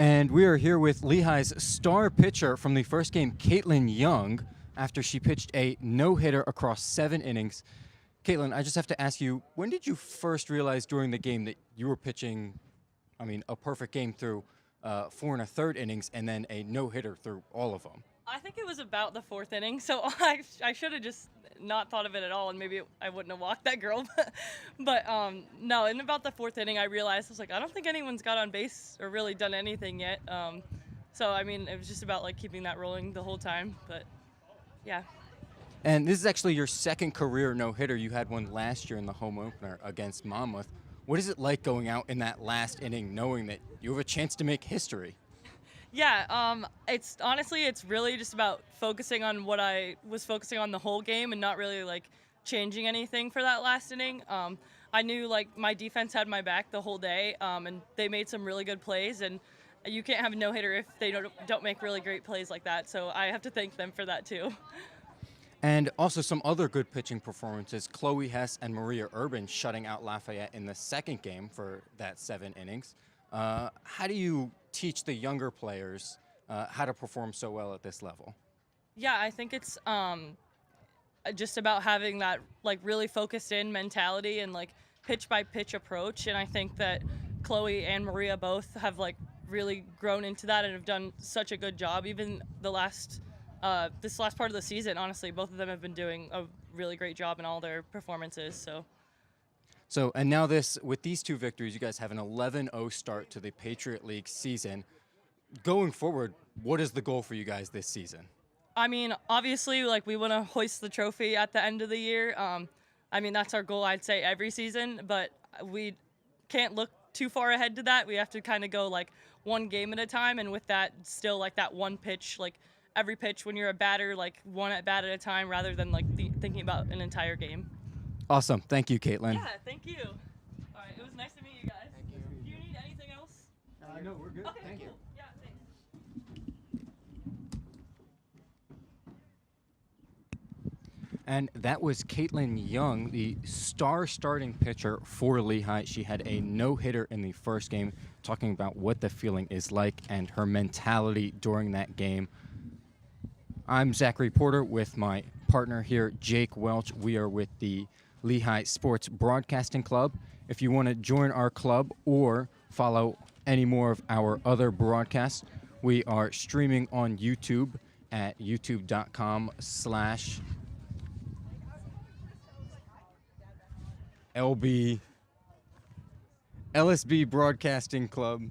And we are here with Lehigh's star pitcher from the first game, Caitlin Young, after she pitched a no-hitter across 7 innings. Caitlin, I just have to ask you, when did you first realize during the game that you were pitching, a perfect game through 4 1/3 innings and then a no-hitter through all of them? I think it was about the 4th inning, so I should have just not thought of it at all, and maybe I wouldn't have walked that girl. But no, in about the 4th inning, I realized, I was like, I don't think anyone's got on base or really done anything yet. So, it was just about, keeping that rolling the whole time, but yeah. And this is actually your second career no-hitter. You had one last year in the home opener against Monmouth. What is it like going out in that last inning knowing that you have a chance to make history? Yeah, it's really just about focusing on what I was focusing on the whole game and not really changing anything for that last inning. I knew my defense had my back the whole day, and they made some really good plays, and you can't have a no-hitter if they don't make really great plays like that. So I have to thank them for that too. And also some other good pitching performances. Chloe Hess and Maria Urban shutting out Lafayette in the second game for that 7 innings. How do you teach the younger players how to perform so well at this level? Yeah, I think it's just about having that really focused in mentality and pitch by pitch approach. And I think that Chloe and Maria both have really grown into that and have done such a good job. Even the this last part of the season, honestly, both of them have been doing a really great job in all their performances. So, and now with these 2 victories, you guys have an 11-0 start to the Patriot League season. Going forward, what is the goal for you guys this season? Obviously, we want to hoist the trophy at the end of the year. That's our goal, I'd say, every season, but we can't look too far ahead to that. We have to kind of go one game at a time, and with that, still that one pitch, every pitch when you're a batter, one at bat at a time rather than thinking about an entire game. Awesome. Thank you, Caitlin. Yeah, thank you. All right, it was nice to meet you guys. Thank you. Do you need anything else? No, we're good. Okay, Thank cool. you. Yeah, thanks. And that was Caitlin Young, the star starting pitcher for Lehigh. She had a no-hitter in the first game, talking about what the feeling is like and her mentality during that game. I'm Zachary Porter with my partner here, Jake Welch. We are with the Lehigh Sports Broadcasting Club. If you want to join our club or follow any more of our other broadcasts, we are streaming on YouTube at youtube.com/LSB Broadcasting Club,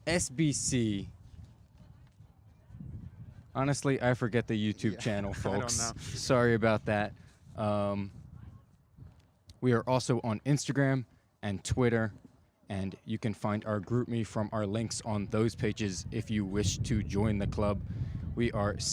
SBC. Honestly, I forget the YouTube channel, folks. I don't know. Sorry about that. We are also on Instagram and Twitter, and you can find our GroupMe from our links on those pages if you wish to join the club. We are